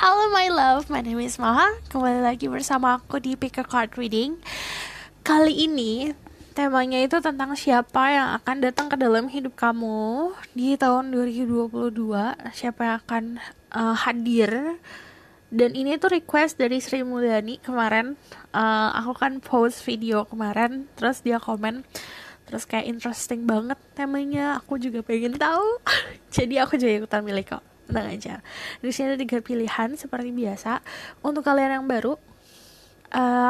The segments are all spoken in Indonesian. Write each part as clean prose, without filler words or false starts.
Halo my love, my name is Maha. Kembali lagi bersama aku di Pick a Card Reading. Kali ini temanya itu tentang siapa yang akan datang ke dalam hidup kamu di tahun 2022. Siapa yang akan hadir. Dan ini tuh request dari Sri Mulyani kemarin. Aku kan post video kemarin, terus dia komen, terus kayak interesting banget temanya. Aku juga pengen tahu. Jadi aku juga ikutan milih kok. Tenang aja. Di sini ada 3 pilihan seperti biasa. Untuk kalian yang baru,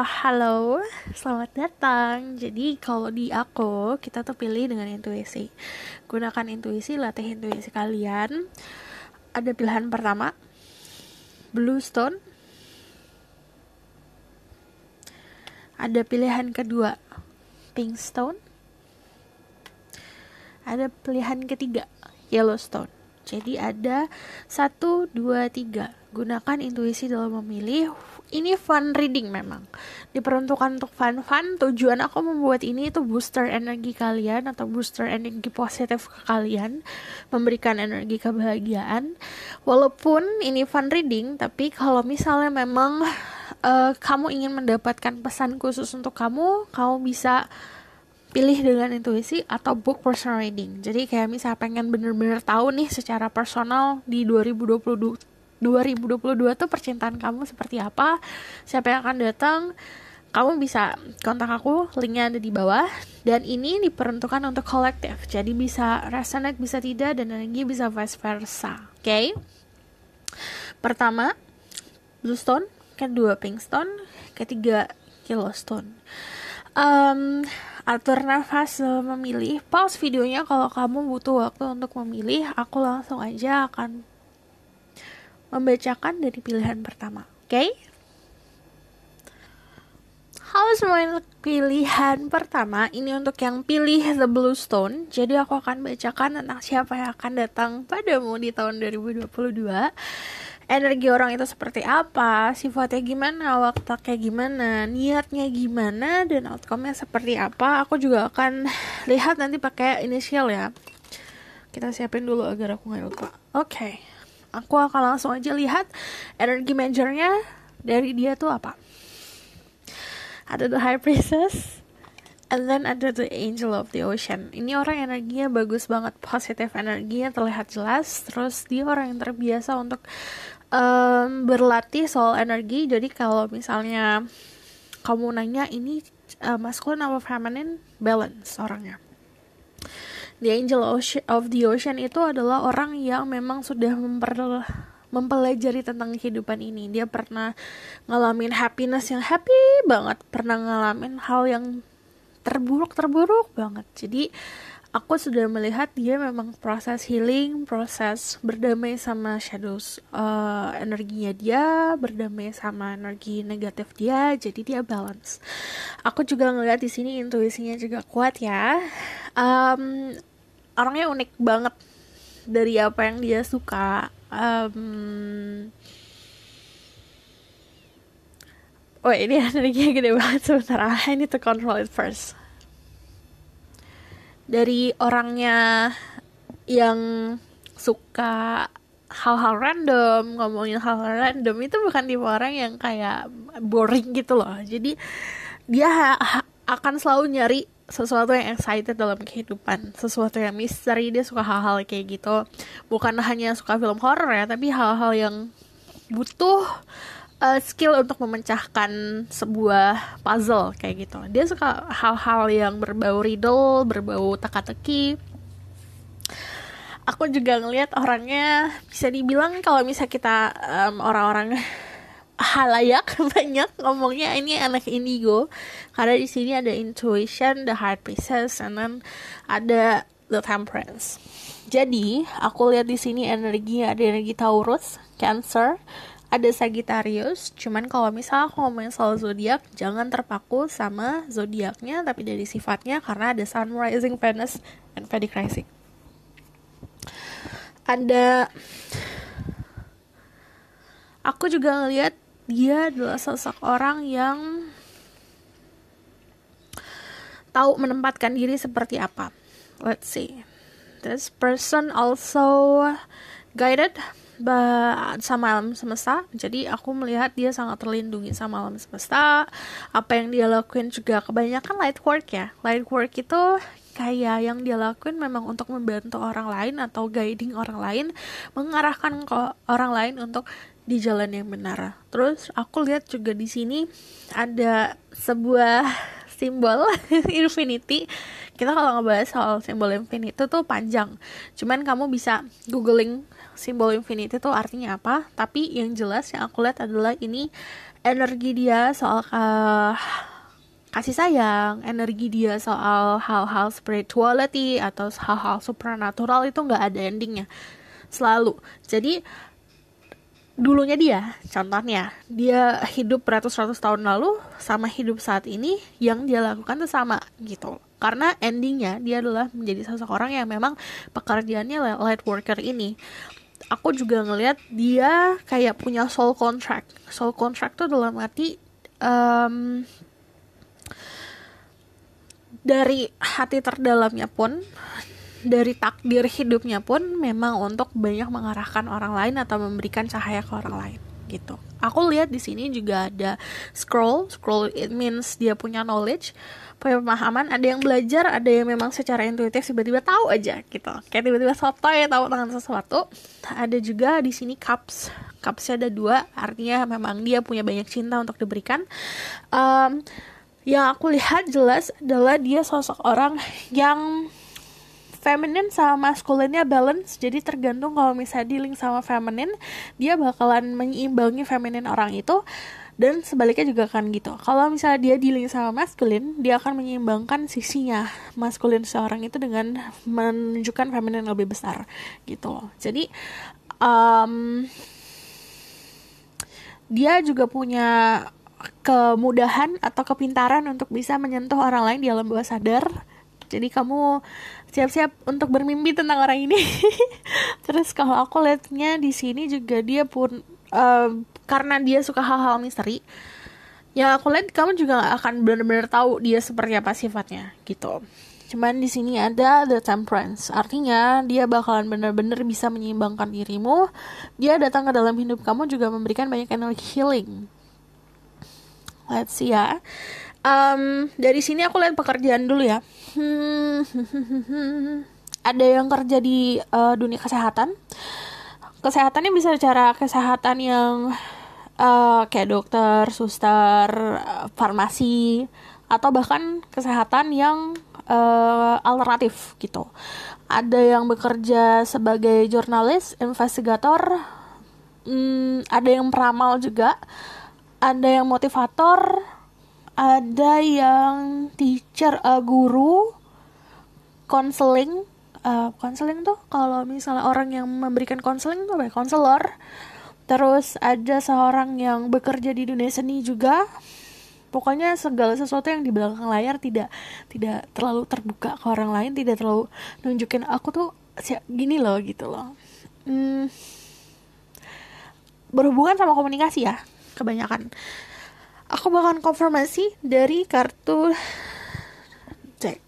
halo, selamat datang. Jadi kalau di aku, kita tuh pilih dengan intuisi. Gunakan intuisi, latih intuisi kalian. Ada pilihan pertama, Blue Stone. Ada pilihan kedua, Pink Stone. Ada pilihan ketiga, Yellow Stone. Jadi ada 1, 2, 3. Gunakan intuisi dalam memilih. Ini fun reading memang. Diperuntukkan untuk fun-fun. Tujuan aku membuat ini itu booster energi kalian atau booster energi positif ke kalian. Memberikan energi kebahagiaan. Walaupun ini fun reading, tapi kalau misalnya memang kamu ingin mendapatkan pesan khusus untuk kamu bisa pilih dengan intuisi atau book personal reading. Jadi kayak misalnya pengen bener-bener tahu nih secara personal di 2022 tuh percintaan kamu seperti apa, siapa yang akan datang, kamu bisa kontak aku, linknya ada di bawah. Dan ini diperuntukkan untuk kolektif, jadi bisa resonate, bisa tidak, dan energi bisa vice versa. Oke? Pertama, Blue Stone. Kedua, Pink Stone. Ketiga, Yellow Stone. Atur nafas memilih. Pause videonya kalau kamu butuh waktu untuk memilih. Aku langsung aja akan membacakan dari pilihan pertama. Oke? Halo semuanya, pilihan pertama ini untuk yang pilih The Blue Stone. Jadi aku akan bacakan tentang siapa yang akan datang padamu di tahun 2022. Energi orang itu seperti apa, sifatnya gimana, wataknya gimana, niatnya gimana, dan outcome-nya seperti apa. Aku juga akan lihat nanti pakai inisial ya. Kita siapin dulu agar aku gak lupa. Oke. Aku akan langsung aja lihat energi majornya dari dia tuh apa. Ada The High Priestess, and then ada The Angel of the Ocean. Ini orang energinya bagus banget, positif energinya terlihat jelas. Terus dia orang yang terbiasa untuk berlatih soal energi. Jadi kalau misalnya kamu nanya ini masculine atau feminine, balance orangnya. The Angel of the Ocean itu adalah orang yang memang sudah mempelajari tentang kehidupan ini. Dia pernah ngalamin happiness yang happy banget, pernah ngalamin hal yang terburuk banget. Jadi aku sudah melihat dia memang proses healing, proses berdamai sama shadows energinya dia, berdamai sama energi negatif dia, jadi dia balance. Aku juga ngeliat di sini intuisinya juga kuat ya. Orangnya unik banget dari apa yang dia suka. Ini energinya gede banget sebentar. I need to control it first. Dari orangnya yang suka hal-hal random, ngomongin hal-hal random, itu bukan tipe orang yang kayak boring gitu loh. Jadi dia akan selalu nyari sesuatu yang excited dalam kehidupan, sesuatu yang misteri. Dia suka hal-hal kayak gitu. Bukan hanya suka film horror ya, tapi hal-hal yang butuh skill untuk memecahkan sebuah puzzle kayak gitu. Dia suka hal-hal yang berbau riddle, berbau teka-teki. Aku juga ngelihat orangnya bisa dibilang kalau misalnya kita orang-orang halayak banyak ngomongnya ini anak indigo, karena di sini ada intuition, the High Priestess, and then ada the Temperance. Jadi aku lihat di sini energinya ada energi Taurus, Cancer, ada Sagittarius. Cuman kalau misalnya aku ngomongin soal zodiak, jangan terpaku sama zodiaknya, tapi dari sifatnya, karena ada Sun, Rising, Venus, and Vedic Rising. Aku juga ngelihat dia adalah sosok orang yang tahu menempatkan diri seperti apa. Let's see. This person also guided sama alam semesta. Jadi aku melihat dia sangat terlindungi sama alam semesta. Apa yang dia lakuin juga kebanyakan light work ya. Light work itu kayak yang dia lakuin memang untuk membantu orang lain atau guiding orang lain, mengarahkan ke orang lain untuk di jalan yang benar. Terus aku lihat juga di sini ada sebuah simbol infinity. Kita kalau ngebahas soal simbol infinity tuh panjang. Cuman kamu bisa googling simbol infinity tuh artinya apa. Tapi yang jelas yang aku lihat adalah ini energi dia soal kasih sayang, energi dia soal hal-hal spirituality atau hal-hal supernatural itu nggak ada endingnya. Selalu. Jadi dulunya dia, contohnya, dia hidup beratus-ratus tahun lalu sama hidup saat ini, yang dia lakukan tuh sama gitu. Karena endingnya dia adalah menjadi seseorang yang memang pekerjaannya light worker ini. Aku juga ngelihat dia kayak punya soul contract. Soul contract tuh dalam arti dari hati terdalamnya pun, dari takdir hidupnya pun memang untuk banyak mengarahkan orang lain atau memberikan cahaya ke orang lain gitu. Aku lihat di sini juga ada scroll it means dia punya knowledge, punya pemahaman, ada yang belajar, ada yang memang secara intuitif tiba-tiba tahu aja gitu. Kayak tiba-tiba sotoy tahu tentang sesuatu. Ada juga di sini cupsnya ada 2, artinya memang dia punya banyak cinta untuk diberikan. Yang aku lihat jelas adalah dia sosok orang yang feminine sama maskulinnya balance. Jadi tergantung kalau misalnya dealing sama feminine, dia bakalan menyeimbangi feminine orang itu. Dan sebaliknya juga kan gitu. Kalau misalnya dia dealing sama maskulin, dia akan menyeimbangkan sisinya maskulin seorang itu dengan menunjukkan feminine lebih besar gitu. Jadi dia juga punya kemudahan atau kepintaran untuk bisa menyentuh orang lain di alam bawah sadar. Jadi kamu siap-siap untuk bermimpi tentang orang ini. Terus kalau aku lihatnya di sini juga dia pun karena dia suka hal-hal misteri, ya aku lihat kamu juga gak akan benar-benar tahu dia seperti apa sifatnya gitu. Cuman di sini ada the temperance, artinya dia bakalan benar-benar bisa menyeimbangkan dirimu. Dia datang ke dalam hidup kamu juga memberikan banyak energi healing. Let's see ya. Dari sini aku lihat pekerjaan dulu ya. Ada yang kerja di dunia kesehatan. Kesehatannya bisa secara kesehatan yang kayak dokter, suster, farmasi, atau bahkan kesehatan yang alternatif gitu. Ada yang bekerja sebagai jurnalis, investigator, ada yang peramal juga, ada yang motivator, ada yang teacher, guru, konseling. Konseling tuh kalau misalnya orang yang memberikan konseling tuh apa ya? Konselor. Terus ada seorang yang bekerja di dunia seni juga. Pokoknya segala sesuatu yang di belakang layar tidak terlalu terbuka ke orang lain, tidak terlalu nunjukin aku tuh gini loh gitu loh. Berhubungan sama komunikasi ya kebanyakan. Aku bakal konfirmasi dari kartu deck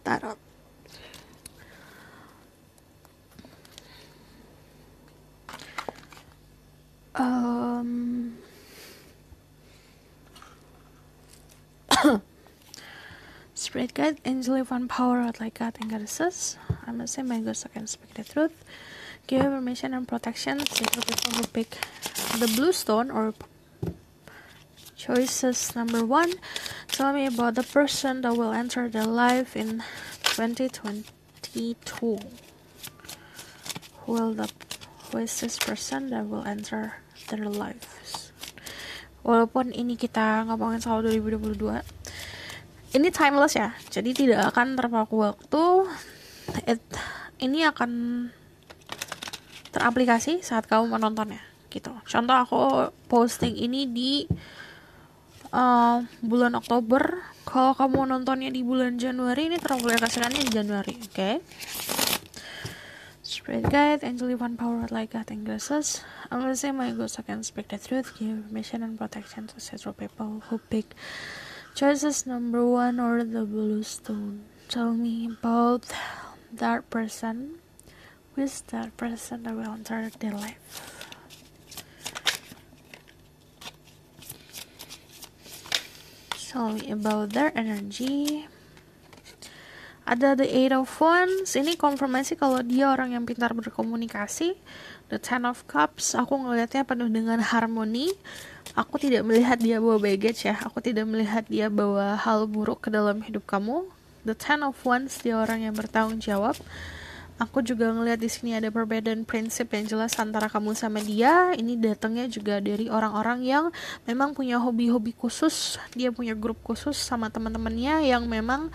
tarot. Spirit guide, angel divine power, like God and goddesses. I'm gonna say my ghost can speak the truth. Give information and protection to people who pick the blue stone or choices number 1. Tell me about the person that will enter their life in 2022. Who is this person that will enter their lives? Walaupun ini kita ngomongin soal 2022, ini timeless ya, jadi tidak akan terpaku waktu. Ini akan teraplikasi saat kamu menontonnya gitu. Contoh aku posting ini di bulan Oktober. Kalau kamu nontonnya di bulan Januari, ini teraplikasikannya di Januari. Okay? Spirit guide, angel divine power, like God and goddesses. I'm gonna say my ghost can speak the truth, give mission and protection to several people who pick choices number 1 or the blue stone. Tell me about that person. Who is that person that will enter their life? Tell me about their energy. Ada the Eight of Wands. Ini konfirmasi kalau dia orang yang pintar berkomunikasi. The Ten of Cups. Aku ngelihatnya penuh dengan harmoni. Aku tidak melihat dia bawa baggage ya. Aku tidak melihat dia bawa hal buruk ke dalam hidup kamu. The Ten of Wands. Dia orang yang bertanggung jawab. Aku juga ngelihat di sini ada perbedaan prinsip yang jelas antara kamu sama dia. Ini datangnya juga dari orang-orang yang memang punya hobi-hobi khusus. Dia punya grup khusus sama teman-temannya yang memang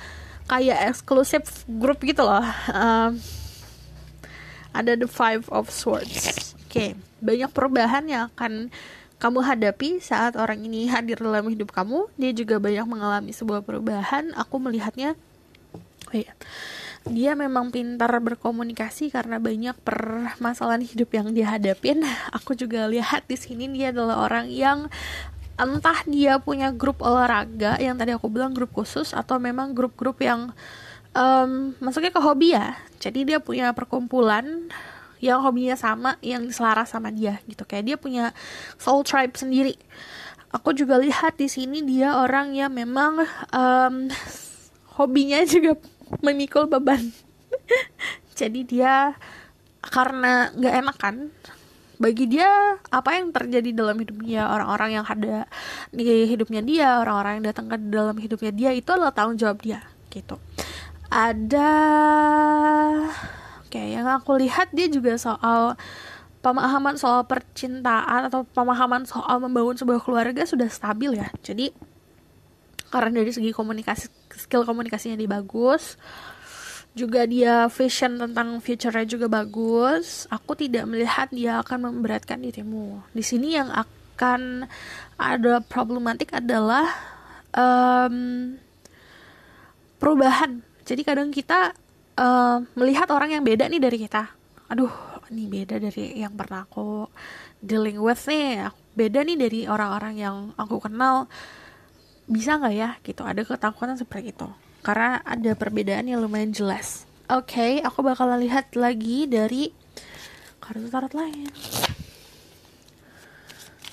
kayak eksklusif grup gitu loh. Ada the Five of Swords. Oke, banyak perubahan yang akan kamu hadapi saat orang ini hadir dalam hidup kamu. Dia juga banyak mengalami sebuah perubahan. Aku melihatnya, dia memang pintar berkomunikasi karena banyak permasalahan hidup yang dia hadapin. Aku juga lihat di sini dia adalah orang yang entah dia punya grup olahraga yang tadi aku bilang grup khusus atau memang grup-grup yang masuknya ke hobi ya. Jadi dia punya perkumpulan yang hobinya sama, yang selaras sama dia gitu. Kayak dia punya soul tribe sendiri. Aku juga lihat di sini dia orang yang memang hobinya juga memikul beban. Jadi dia karena nggak enakan, bagi dia apa yang terjadi dalam hidupnya, orang-orang yang ada di hidupnya dia, orang-orang yang datang ke dalam hidupnya dia, itu adalah tanggung jawab dia gitu. Ada yang aku lihat dia juga soal pemahaman soal percintaan atau pemahaman soal membangun sebuah keluarga sudah stabil ya. Jadi karena dari segi komunikasi, skill komunikasinya dia bagus, juga dia vision tentang future-nya juga bagus. Aku tidak melihat dia akan memberatkan dirimu. Di sini yang akan ada problematik adalah perubahan. Jadi kadang kita melihat orang yang beda nih dari kita. Aduh, ini beda dari yang pernah aku dealing with nih. Beda nih dari orang-orang yang aku kenal. Bisa nggak ya? Gitu. Ada ketakutan seperti itu. Karena ada perbedaan yang lumayan jelas. Oke, aku bakal lihat lagi dari kartu tarot lain.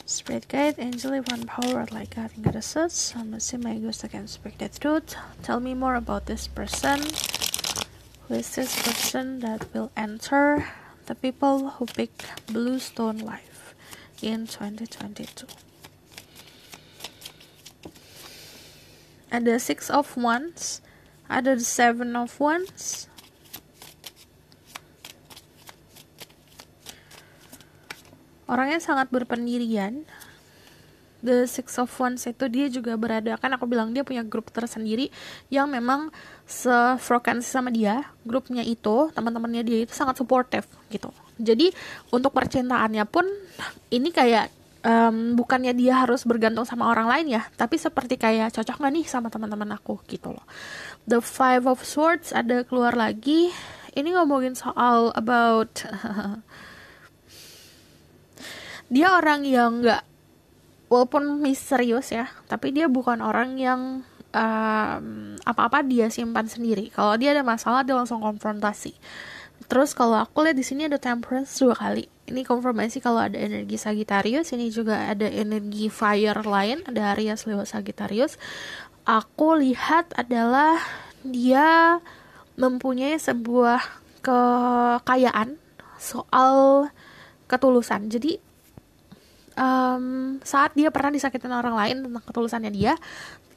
Spirit guide, angel, one power, like God and goddesses. I'm assuming my ghost can speak the truth. Tell me more about this person. Who is this person that will enter the people who pick Bluestone Life in 2022? Ada Six of Wands, ada the Seven of Wands, orangnya sangat berpendirian. The Six of Wands itu dia juga berada, kan aku bilang dia punya grup tersendiri yang memang sefrekuensi sama dia. Grupnya itu, teman-temannya dia itu sangat supportive gitu. Jadi untuk percintaannya pun ini kayak bukannya dia harus bergantung sama orang lain ya, tapi seperti kayak cocok gak nih sama teman-teman aku gitu loh. The Five of Swords ada keluar lagi. Ini ngomongin soal about dia orang yang gak, walaupun misterius ya, tapi dia bukan orang yang apa-apa dia simpan sendiri. Kalau dia ada masalah dia langsung konfrontasi. Terus kalau aku lihat di sini ada Temperance 2 kali. Ini konfirmasi kalau ada energi Sagittarius. Ini juga ada energi fire lain, ada Aries, Leo, Sagittarius. Aku lihat adalah dia mempunyai sebuah kekayaan soal ketulusan. Jadi saat dia pernah disakitin orang lain tentang ketulusannya dia,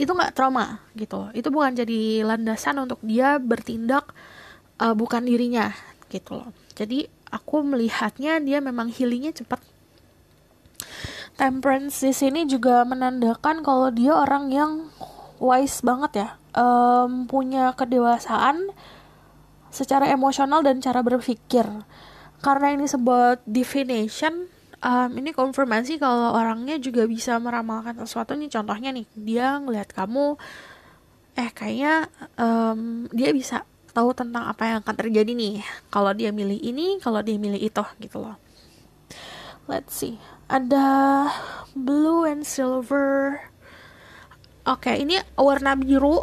itu nggak trauma gitu. Itu bukan jadi landasan untuk dia bertindak bukan dirinya gitu loh. Jadi aku melihatnya dia memang healingnya cepat. Temperance di sini juga menandakan kalau dia orang yang wise banget ya, punya kedewasaan secara emosional dan cara berpikir. Karena ini sebuah divination, ini konfirmasi kalau orangnya juga bisa meramalkan sesuatu nih. Contohnya nih, dia ngelihat kamu, kayaknya dia bisa tahu tentang apa yang akan terjadi nih kalau dia milih ini, kalau dia milih itu gitu loh. Let's see, ada blue and silver. Oke, ini warna biru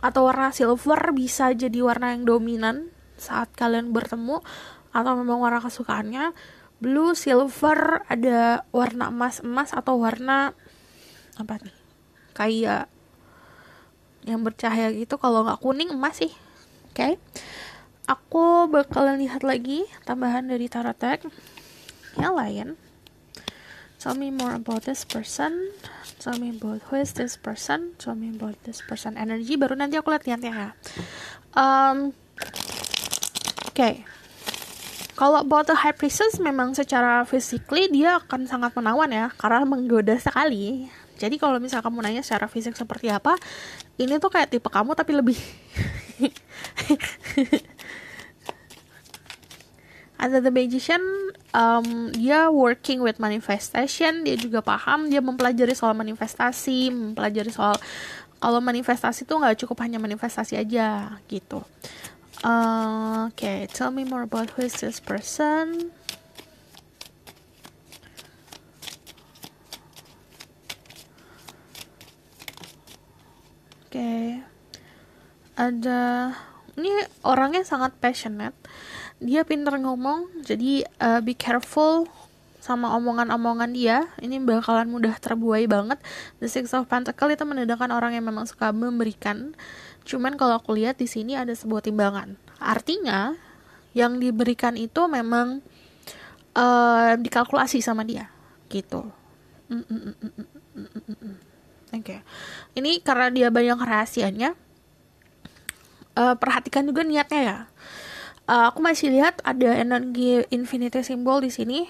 atau warna silver bisa jadi warna yang dominan saat kalian bertemu, atau memang warna kesukaannya. Blue, silver, ada warna emas-emas atau warna apa nih, kayak yang bercahaya gitu. Kalau nggak kuning, emas sih. Oke. Aku bakalan lihat lagi tambahan dari tarot deck yang lain. Tell me more about this person. Tell me about who is this person. Tell me about this person energy. Baru nanti aku lihat niatnya ya. Oke. Kalau about the High Priestess, memang secara physically dia akan sangat menawan ya, karena menggoda sekali. Jadi kalau misalnya kamu nanya secara fisik seperti apa, ini tuh kayak tipe kamu tapi lebih Ada The Magician, dia working with manifestation, dia juga paham, dia mempelajari soal manifestasi, mempelajari soal kalau manifestasi tuh nggak cukup hanya manifestasi aja gitu. Okay, tell me more about who is this person. Okay, ada ini orangnya sangat passionate. Dia pintar ngomong, jadi be careful sama omongan-omongan dia. Ini bakalan mudah terbuai banget. The Six of Pentacles itu menandakan orang yang memang suka memberikan. Cuman kalau aku lihat di sini ada sebuah timbangan. Artinya yang diberikan itu memang dikalkulasi sama dia, gitu. Oke. Ini karena dia banyak rahasianya. Perhatikan juga niatnya ya. Aku masih lihat ada energi infinity symbol di sini.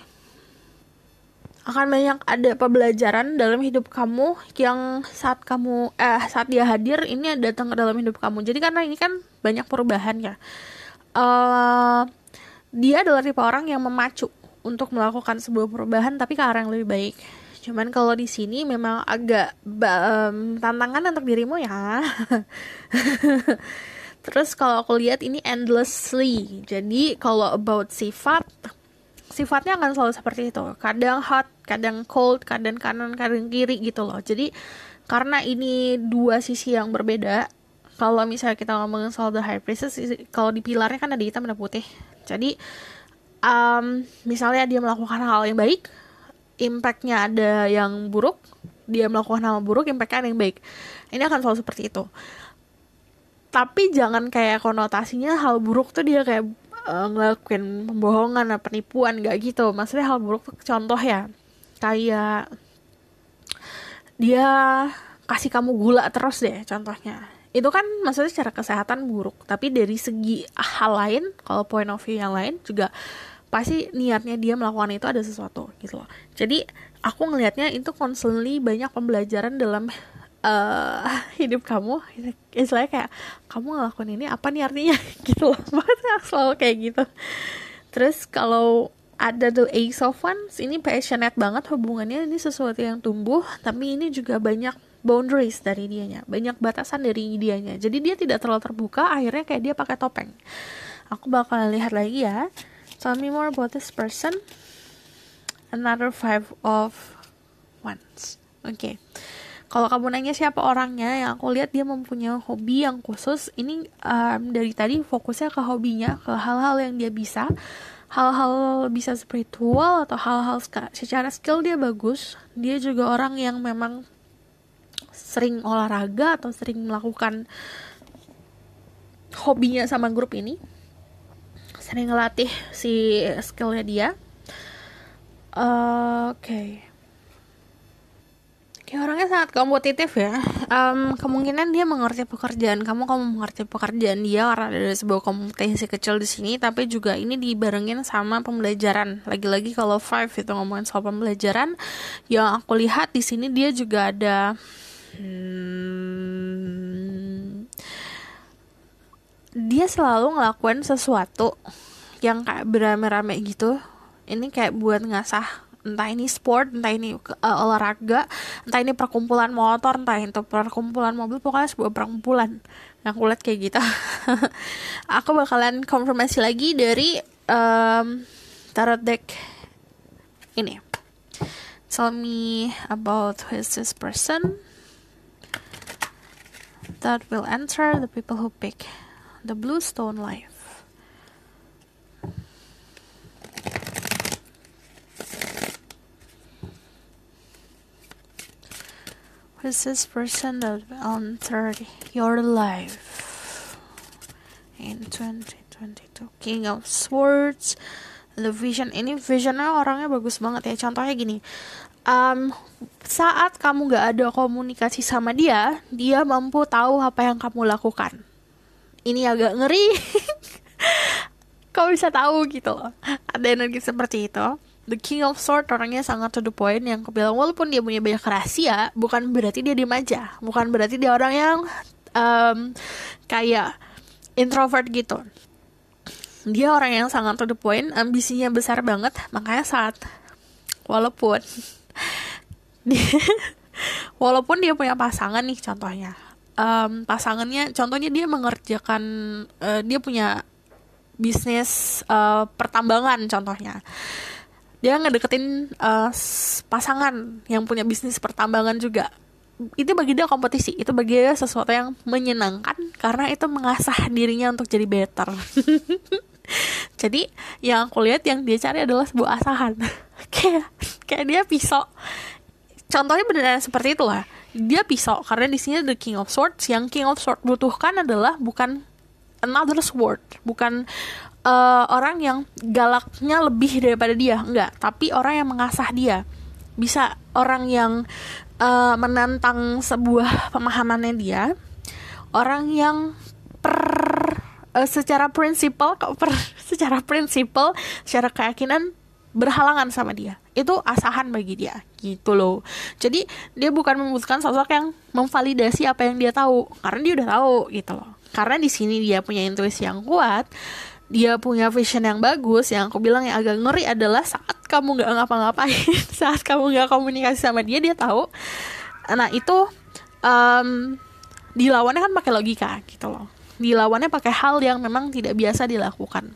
Akan banyak ada pembelajaran dalam hidup kamu yang saat dia hadir ini datang ke dalam hidup kamu. Jadi karena ini kan banyak perubahan ya. Dia adalah tipe orang yang memacu untuk melakukan sebuah perubahan tapi ke arah yang lebih baik. Cuman kalau di sini memang agak tantangan untuk dirimu ya. Terus kalau aku lihat ini endlessly. Jadi kalau about sifatnya akan selalu seperti itu. Kadang hot, kadang cold, kadang kanan, kadang kiri gitu loh. Jadi karena ini dua sisi yang berbeda. Kalau misalnya kita ngomongin soal The High Priestess, kalau di pilarnya kan ada hitam ada putih. Jadi misalnya dia melakukan hal yang baik, impactnya ada yang buruk. Dia melakukan hal buruk, impactnya ada yang baik. Ini akan selalu seperti itu. Tapi jangan kayak konotasinya hal buruk tuh dia kayak ngelakuin pembohongan atau penipuan, gak gitu. Maksudnya hal buruk tuh contoh ya, kayak dia kasih kamu gula terus deh contohnya. Itu kan maksudnya secara kesehatan buruk. Tapi dari segi hal lain, kalau point of view yang lain juga pasti niatnya dia melakukan itu ada sesuatu gitu loh. Jadi aku ngelihatnya itu constantly banyak pembelajaran dalam hidup kamu. Istilahnya kayak kamu ngelakuin ini apa nih artinya gitu loh. Maksudnya selalu kayak gitu. Terus kalau ada The Ace of Wands, ini passionate banget hubungannya, ini sesuatu yang tumbuh, tapi ini juga banyak boundaries dari dianya, banyak batasan dari dianya. Jadi dia tidak terlalu terbuka, akhirnya kayak dia pakai topeng. Aku bakal lihat lagi ya. Tell me more about this person. Another Five of Wands. Oke. Kalau kamu nanya siapa orangnya, yang aku lihat dia mempunyai hobi yang khusus. Ini dari tadi fokusnya ke hobinya, ke hal-hal yang dia bisa. Hal-hal bisa spiritual atau hal-hal secara skill dia bagus. Dia juga orang yang memang sering olahraga atau sering melakukan hobinya sama grup ini. Sering ngelatih si skillnya dia. Oke. Kayak orangnya sangat kompetitif ya. Kemungkinan dia mengerti pekerjaan kamu mengerti pekerjaan dia karena ada sebuah kompetisi kecil di sini. Tapi juga ini dibarengin sama pembelajaran. Lagi-lagi kalau Five itu ngomongin soal pembelajaran, yang aku lihat di sini dia juga ada dia selalu ngelakuin sesuatu yang kayak berame-rame gitu. Ini kayak buat ngasah, entah ini sport, entah ini olahraga, entah ini perkumpulan motor, entah itu perkumpulan mobil, pokoknya sebuah perkumpulan. Yang aku lihat kayak gitu. Aku bakalan konfirmasi lagi dari tarot deck ini. Tell me about who is this person that will enter the people who pick the blue stone life. Who's this person that entered your life in 2022? King of Swords, the Vision. Ini visionnya orangnya bagus banget ya. Contohnya gini, saat kamu gak ada komunikasi sama dia, dia mampu tahu apa yang kamu lakukan. Ini agak ngeri. Kau bisa tahu gitu loh. Ada energi seperti itu. The King of Swords orangnya sangat to the point, yang aku bilang walaupun dia punya banyak rahasia, bukan berarti dia diem aja, bukan berarti dia orang yang kayak introvert gitu. Dia orang yang sangat to the point, ambisinya besar banget, makanya walaupun dia punya pasangan nih contohnya, pasangannya contohnya dia mengerjakan, dia punya bisnis pertambangan contohnya. Dia ngedeketin pasangan yang punya bisnis pertambangan juga. Itu bagi dia kompetisi, itu bagi dia sesuatu yang menyenangkan karena itu mengasah dirinya untuk jadi better. Jadi yang aku lihat yang dia cari adalah sebuah asahan. kayak dia pisau. Contohnya beneran seperti itu lah. Dia pisau karena di sini the King of Swords. Yang King of Swords butuhkan adalah bukan another sword, bukan orang yang galaknya lebih daripada dia, enggak, tapi orang yang mengasah dia. Bisa orang yang menantang sebuah pemahamannya dia, orang yang secara prinsipal, secara keyakinan berhalangan sama dia. Itu asahan bagi dia, gitu loh. Jadi dia bukan membutuhkan sosok yang memvalidasi apa yang dia tahu, karena dia udah tahu, gitu loh. Karena di sini dia punya intuisi yang kuat, dia punya vision yang bagus. Yang aku bilang yang agak ngeri adalah saat kamu gak ngapa-ngapain, saat kamu gak komunikasi sama dia, dia tahu. Nah itu dilawannya kan pakai logika gitu loh. Dilawannya pakai hal yang memang tidak biasa dilakukan.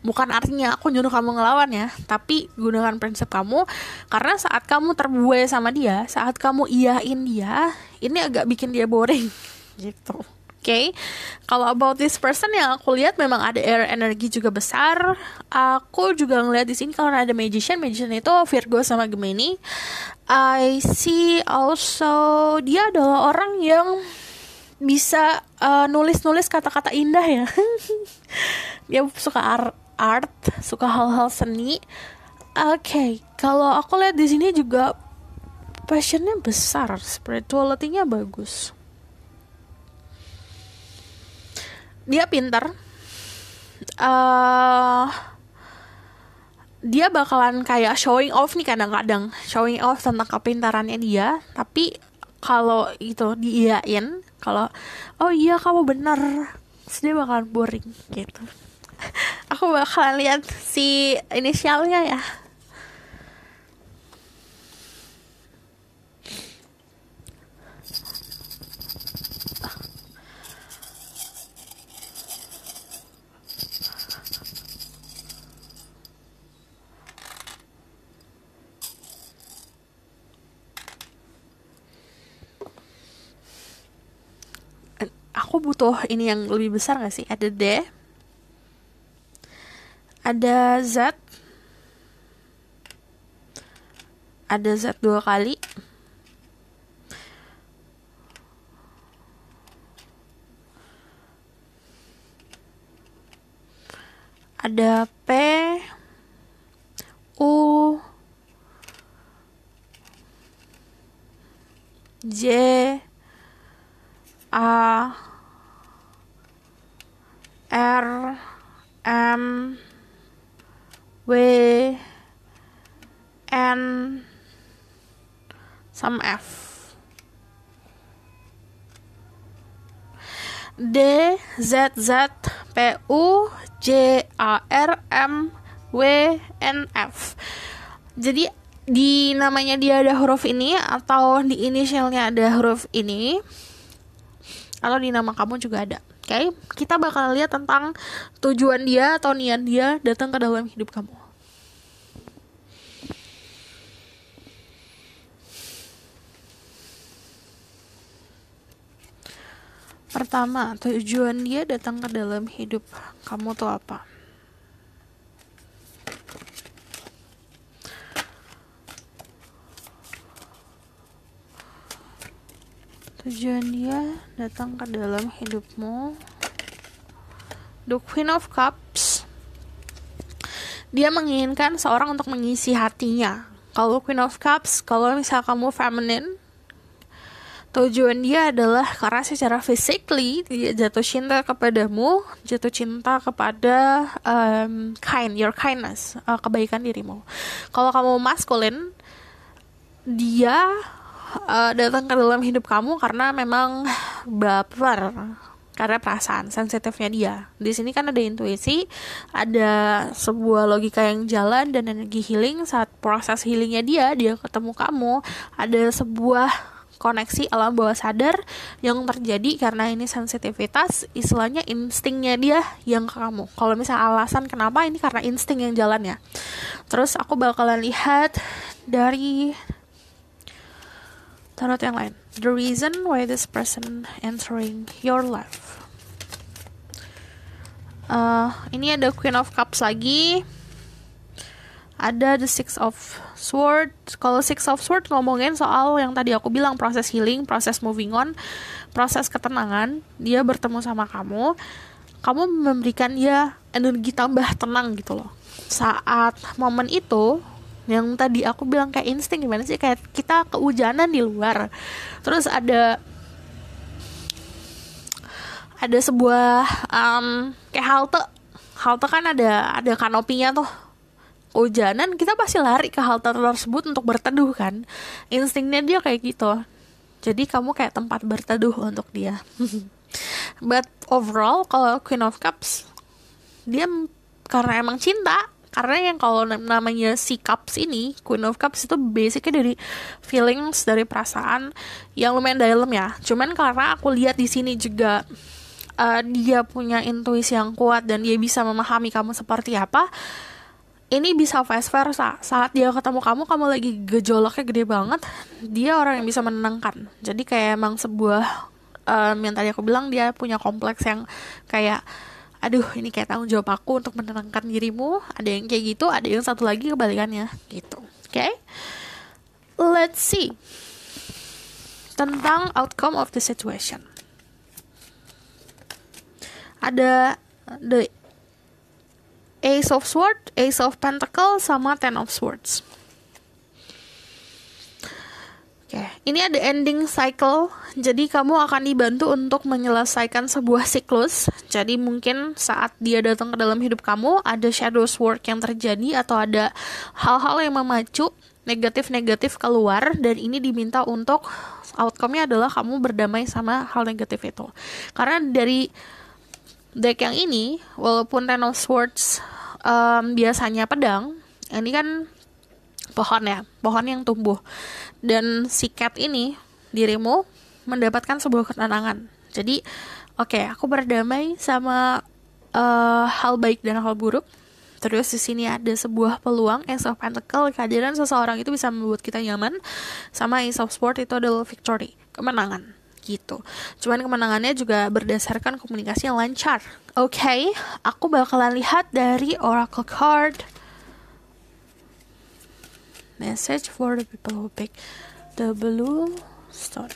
Bukan artinya aku nyuruh kamu ngelawan ya, tapi gunakan prinsip kamu. Karena saat kamu terbuai sama dia, saat kamu iyain dia, ini agak bikin dia boring gitu. Okay. Kalau about this person yang aku lihat memang ada air energi juga besar. Aku juga ngeliat di sini kalau ada magician itu Virgo sama Gemini. I see also dia adalah orang yang bisa nulis kata-kata indah ya. Dia suka art, suka hal-hal seni. Okay. Kalau aku lihat di sini juga passionnya besar, spirituality-nya bagus. Dia pintar, dia bakalan kayak showing off nih kadang-kadang, showing off tentang kepintarannya dia. Tapi kalau itu diiyain, kalau oh iya kamu benar, dia bakalan boring gitu. Aku bakalan lihat si inisialnya ya. Aku butuh ini yang lebih besar gak sih? Ada D, ada Z, ada Z 2 kali, ada P, U, J, A, R, M, W, N, sama F. D, Z, P, U, J, A, R, M, W, N, F. Jadi di namanya dia ada huruf ini, atau di inisialnya ada huruf ini, atau di nama kamu juga ada. Okay? Kita bakal lihat tentang tujuan dia atau niat dia datang ke dalam hidup kamu. Pertama, tujuan dia datang ke dalam hidup kamu tuh apa? Tujuan dia datang ke dalam hidupmu. The Queen of Cups, dia menginginkan seorang untuk mengisi hatinya. Kalau Queen of Cups, kalau misal kamu feminine, tujuan dia adalah karena secara physically dia jatuh cinta kepadamu, jatuh cinta kepada your kindness, kebaikan dirimu. Kalau kamu masculine, dia datang ke dalam hidup kamu karena memang baper, karena perasaan sensitifnya dia. Di sini kan ada intuisi, ada sebuah logika yang jalan dan energi healing. Saat proses healingnya dia ketemu kamu, ada sebuah koneksi alam bawah sadar yang terjadi karena ini sensitivitas, istilahnya instingnya dia yang ke kamu. Kalau misalnya alasan kenapa, ini karena insting yang jalan ya. Terus aku bakalan lihat dari tarot yang lain. The reason why this person entering your life. Ini ada Queen of Cups lagi. Ada the Six of Swords. Kalau Six of Swords ngomongin soal yang tadi aku bilang, proses healing, proses moving on, proses ketenangan. Dia bertemu sama kamu, kamu memberikan dia energi tambah tenang gitu loh. Saat momen itu, yang tadi aku bilang kayak insting, gimana sih, kayak kita kehujanan di luar, terus ada sebuah kayak halte kan ada kanopinya tuh. Hujanan, kita pasti lari ke halte tersebut untuk berteduh kan. Instingnya dia kayak gitu. Jadi kamu kayak tempat berteduh untuk dia. But overall, kalau Queen of Cups, dia karena emang cinta. Karena yang kalau namanya si Cups ini, Queen of Cups itu basicnya dari feelings, dari perasaan yang lumayan dalam ya. Cuman karena aku lihat di sini juga dia punya intuisi yang kuat dan dia bisa memahami kamu seperti apa. Ini bisa vice versa. Saat dia ketemu kamu lagi gejolaknya gede banget, dia orang yang bisa menenangkan. Jadi kayak emang sebuah yang tadi aku bilang, dia punya kompleks yang kayak, aduh ini kayak tanggung jawab aku untuk menenangkan dirimu. Ada yang kayak gitu, ada yang satu lagi kebalikannya gitu. Okay? Let's see tentang outcome of the situation. Ada the Ace of Swords, Ace of Pentacles, sama Ten of Swords. Oke, ini ada ending cycle. Jadi kamu akan dibantu untuk menyelesaikan sebuah siklus. Jadi mungkin saat dia datang ke dalam hidup kamu, ada shadow work yang terjadi, atau ada hal-hal yang memacu negatif-negatif keluar, dan ini diminta untuk outcome-nya adalah kamu berdamai sama hal negatif itu. Karena dari deck yang ini, walaupun Ten of Swords biasanya pedang, ini kan pohon ya, pohon yang tumbuh. Dan si cat ini, dirimu mendapatkan sebuah ketenangan. Jadi, oke, aku berdamai sama hal baik dan hal buruk. Terus di sini ada sebuah peluang, Ace of Pentacles, kehadiran seseorang itu bisa membuat kita nyaman. Sama Ace of Swords itu adalah victory, kemenangan. Gitu. Cuman kemenangannya juga berdasarkan komunikasi yang lancar. Oke, aku bakalan lihat dari Oracle card. Message for the people who pick the blue stone.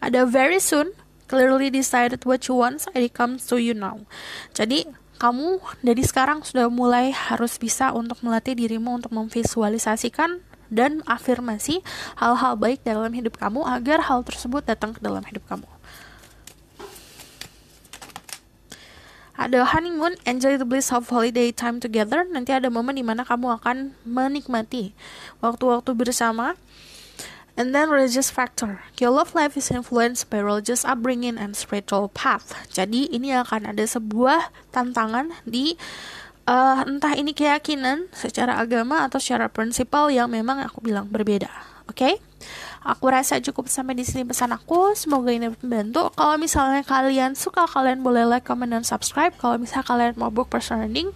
Ada very soon, clearly decided what you want, and it comes to you now. Jadi kamu dari sekarang sudah mulai harus bisa untuk melatih dirimu untuk memvisualisasikan dan afirmasi hal-hal baik dalam hidup kamu agar hal tersebut datang ke dalam hidup kamu. Ada honeymoon, enjoy the bliss of holiday time together. Nanti ada momen dimana kamu akan menikmati waktu-waktu bersama. And then religious factor. Your love life is influenced by religious upbringing and spiritual path. Jadi ini akan ada sebuah tantangan di entah ini keyakinan secara agama atau secara prinsipal yang memang aku bilang berbeda. Oke? Aku rasa cukup sampai di sini pesan aku. Semoga ini membantu. Kalau misalnya kalian suka, kalian boleh like, comment, dan subscribe. Kalau misalnya kalian mau book personal reading,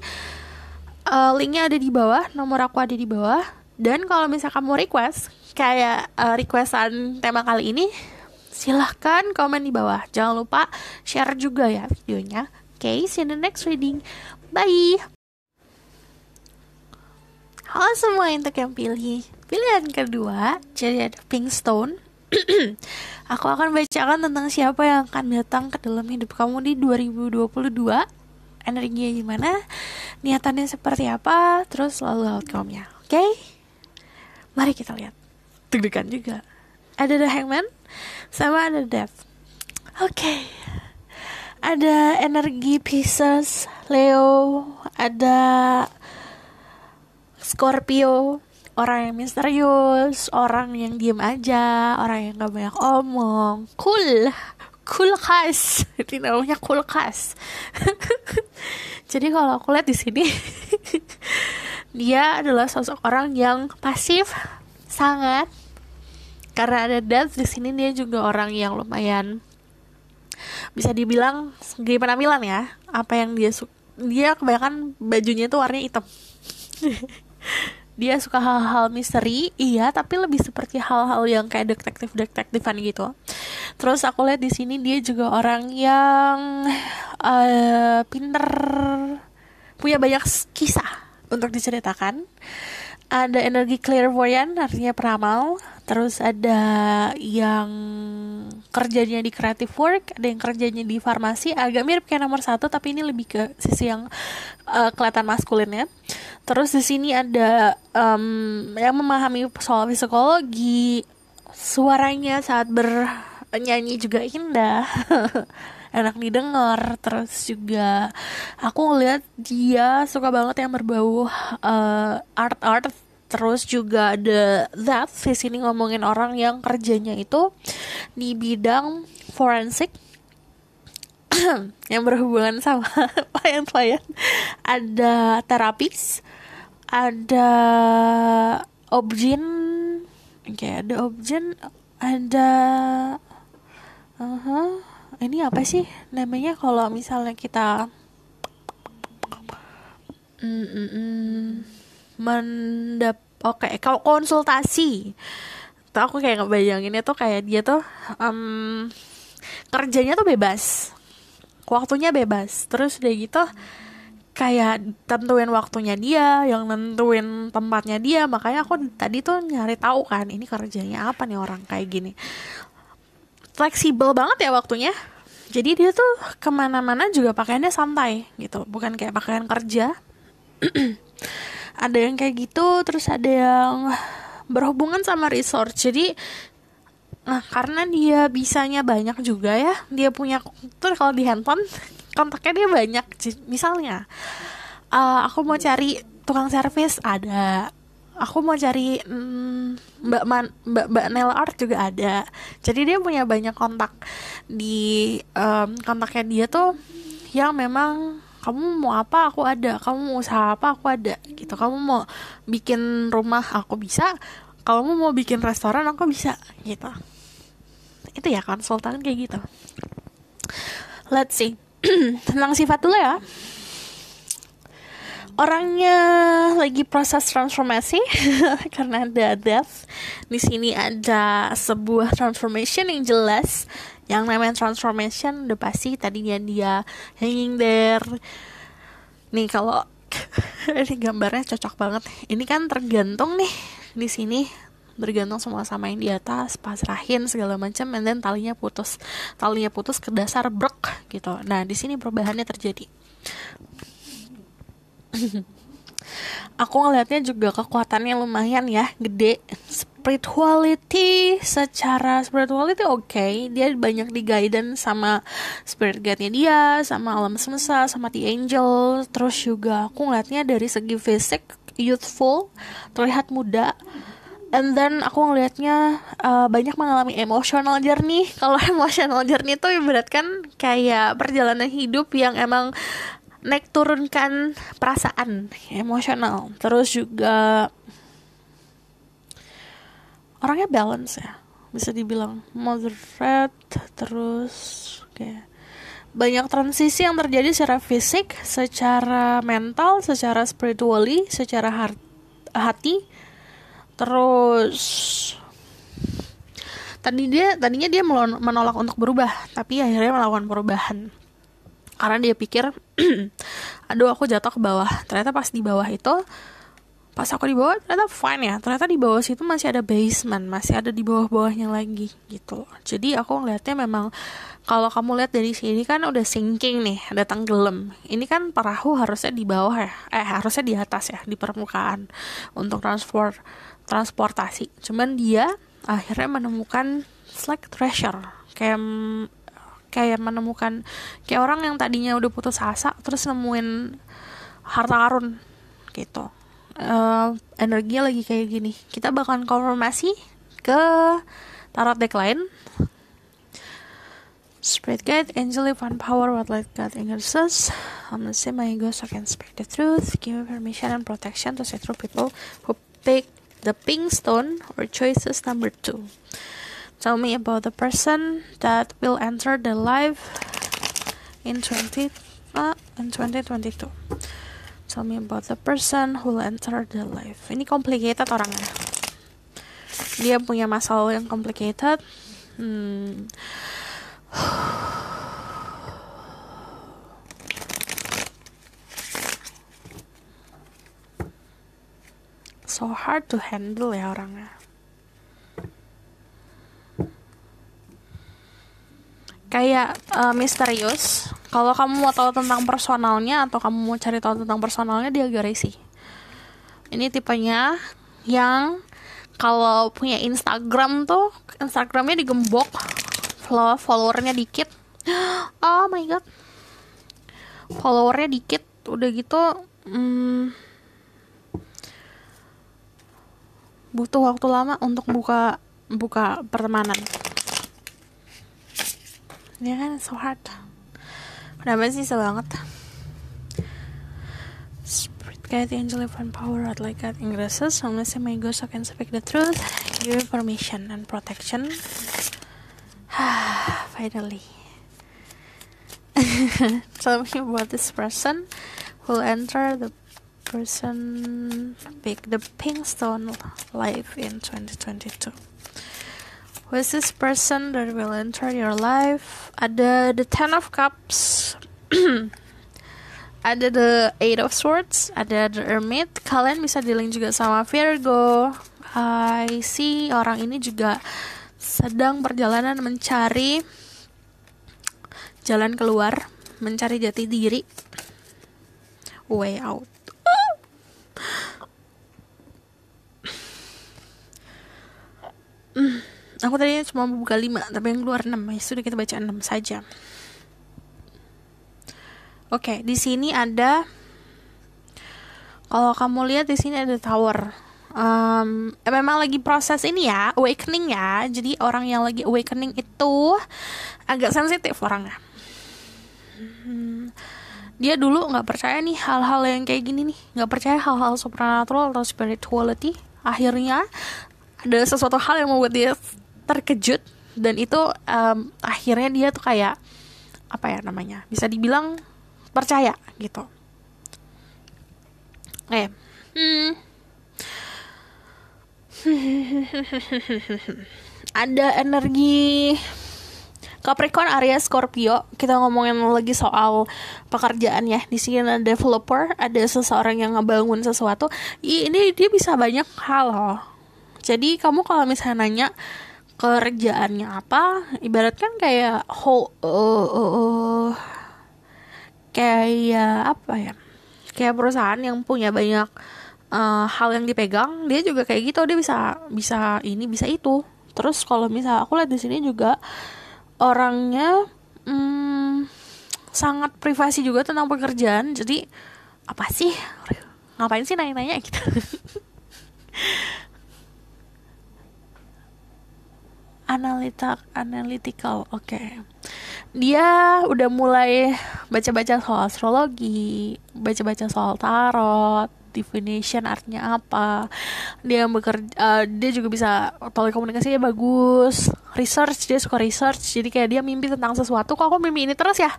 linknya ada di bawah, nomor aku ada di bawah. Dan kalau misalnya kamu request kayak requestan tema kali ini, silahkan komen di bawah. Jangan lupa share juga ya videonya. Okay, see you in the next reading. Bye. Halo semua untuk yang pilih Pilihan kedua, jadi ada pink stone. Aku akan bacakan tentang siapa yang akan datang ke dalam hidup kamu di 2022. Energinya gimana, niatannya seperti apa, terus lalu outcome-nya. Oke? Mari kita lihat. Deg-degan juga. Ada The Hangman sama ada Death. Oke. Ada energi Pisces, Leo, ada Scorpio, orang yang misterius, orang yang diem aja, orang yang gak banyak omong, kulkas, itu namanya kulkas. Jadi kalau aku lihat di sini, dia adalah sosok orang yang pasif sangat. Karena ada Death di sini, dia juga orang yang lumayan bisa dibilang segi penampilan ya. Apa yang dia kebanyakan bajunya tuh warnanya hitam. Dia suka hal-hal misteri, iya, tapi lebih seperti hal-hal yang kayak detektifan gitu. Terus aku lihat di sini dia juga orang yang pinter, punya banyak kisah untuk diceritakan. Ada energi clairvoyant, artinya peramal. Terus ada yang kerjanya di creative work, ada yang kerjanya di farmasi. Agak mirip kayak nomor 1, tapi ini lebih ke sisi yang kelihatan maskulinnya. Terus di sini ada yang memahami soal psikologi. Suaranya saat bernyanyi juga indah. Enak didengar. Terus juga aku ngeliat dia suka banget yang berbau art. Terus juga ada That di sini ngomongin orang yang kerjanya itu di bidang forensik yang berhubungan sama klien-klien. Ada terapis, ada obgyn, ada ini apa sih namanya kalau misalnya kita kalau konsultasi tuh aku kayak ngebayanginnya tuh kayak dia tuh kerjanya tuh bebas, waktunya bebas, terus udah gitu kayak tentuin waktunya dia, yang nentuin tempatnya dia. Makanya aku tadi tuh nyari tahu kan, ini kerjanya apa nih orang kayak gini. Fleksibel banget ya waktunya. Jadi dia tuh kemana-mana juga pakaiannya santai gitu, bukan kayak pakaian kerja. Ada yang kayak gitu, terus ada yang berhubungan sama research. Jadi karena dia bisanya banyak juga ya, dia punya tuh kalau di handphone kontaknya dia banyak. Misalnya aku mau cari tukang servis, ada. Aku mau cari mbak nail art juga ada. Jadi dia punya banyak kontak. Di kontaknya dia tuh yang memang kamu mau apa aku ada, kamu mau usaha apa aku ada gitu, kamu mau bikin rumah aku bisa, kamu mau bikin restoran aku bisa gitu. Itu ya konsultan kayak gitu. Let's see. Tentang sifat dulu ya. Orangnya lagi proses transformasi karena ada Death. Di sini ada sebuah transformation yang jelas. Yang namanya transformation udah pasti tadinya dia hanging there. Nih kalau ini gambarnya cocok banget. Ini kan tergantung nih di sini, bergantung semua sama yang di atas, pasrahin segala macam, and then talinya putus ke dasar brek gitu. Nah di sini perubahannya terjadi. Aku ngelihatnya juga kekuatannya lumayan ya, gede. Secara spirituality oke. Dia banyak di guidance sama spirit guide-nya dia, sama alam semesta, sama the angel. Terus juga aku ngelihatnya dari segi fisik youthful, terlihat muda. And then aku ngelihatnya banyak mengalami emotional journey. Kalau emotional journey itu ibaratkan kayak perjalanan hidup yang emang naik turunkan perasaan emosional. Terus juga orangnya balance ya, bisa dibilang moderate. Terus kayak banyak transisi yang terjadi secara fisik, secara mental, secara spiritually, secara hati. Terus tadinya dia menolak untuk berubah, tapi akhirnya melakukan perubahan karena dia pikir aduh aku jatuh ke bawah. Ternyata pas di bawah itu Pas aku di bawah ternyata fine ya, ternyata di bawah situ masih ada basement, masih ada di bawah-bawahnya lagi gitu. Jadi aku ngeliatnya memang kalau kamu lihat dari sini kan udah sinking nih, ada tenggelam. Ini kan perahu harusnya di bawah ya, harusnya di atas ya, di permukaan untuk transportasi. Cuman dia akhirnya menemukan like treasure, kayak menemukan kayak orang yang tadinya udah putus asa terus nemuin harta karun gitu. Energinya lagi kayak gini. Kita bakalan konfirmasi ke tarot deck lain. Spirit guide, angel, divine power, what light God angels. I'm gonna say my ghost I can speak the truth. Give me permission and protection to say through people who pick the pink stone or choices number 2. Tell me about the person that will enter the life in 2022. Tell me about the person who will enter the life. Ini complicated orangnya. Dia punya masalah yang complicated. So hard to handle ya orangnya. Kayak misterius. Kalau kamu mau tahu tentang personalnya atau kamu mau cari tahu tentang personalnya, dia agak risih. Ini tipenya yang kalau punya Instagram tuh, Instagramnya digembok, followernya dikit. Oh my god, followernya dikit, udah gitu butuh waktu lama untuk buka pertemanan. Ya kan, so hard. Kenapa sih sebanget? Spirit guide, angel, divine power, what like God ingresses. Unless my ghost I can speak the truth. Give me permission and protection. Finally. Tell me about this person who will enter the person pick the pink stone life in 2022. Who is this person that will enter your life? Ada the Ten of Cups, ada the Eight of Swords, ada the Hermit. Kalian bisa dealing juga sama Virgo. I see orang ini juga sedang perjalanan mencari jalan keluar, mencari jati diri, way out. Aku tadinya cuma buka 5, tapi yang keluar 6. Ya sudah, kita baca 6 saja. Oke, di sini ada, kalau kamu lihat di sini ada tower. Memang lagi proses ini ya, awakening ya. Jadi orang yang lagi awakening itu agak sensitif orangnya. Dia dulu nggak percaya nih hal-hal yang kayak gini nih, nggak percaya hal-hal supernatural atau spirituality. Akhirnya ada sesuatu hal yang membuat dia terkejut, dan itu akhirnya dia tuh kayak apa ya namanya, bisa dibilang percaya gitu. Ada energi Capricorn, Aries, Scorpio. Kita ngomongin lagi soal pekerjaan ya. Di sini ada developer, ada seseorang yang ngebangun sesuatu. Ini dia bisa banyak hal loh. Jadi kamu kalau misalnya nanya kerjaannya apa, ibaratkan kayak kayak apa ya? Kayak perusahaan yang punya banyak hal yang dipegang, dia juga kayak gitu, dia bisa ini bisa itu. Terus kalau misalnya aku lihat di sini juga orangnya sangat privasi juga tentang pekerjaan. Jadi apa sih, ngapain sih nanya-nanya gitu. Analytical, oke. Dia udah mulai baca-baca soal astrologi, baca-baca soal tarot, divination artinya apa. Dia dia juga bisa telekomunikasinya bagus, research, dia suka research. Jadi kayak dia mimpi tentang sesuatu, kok aku mimpi ini terus ya,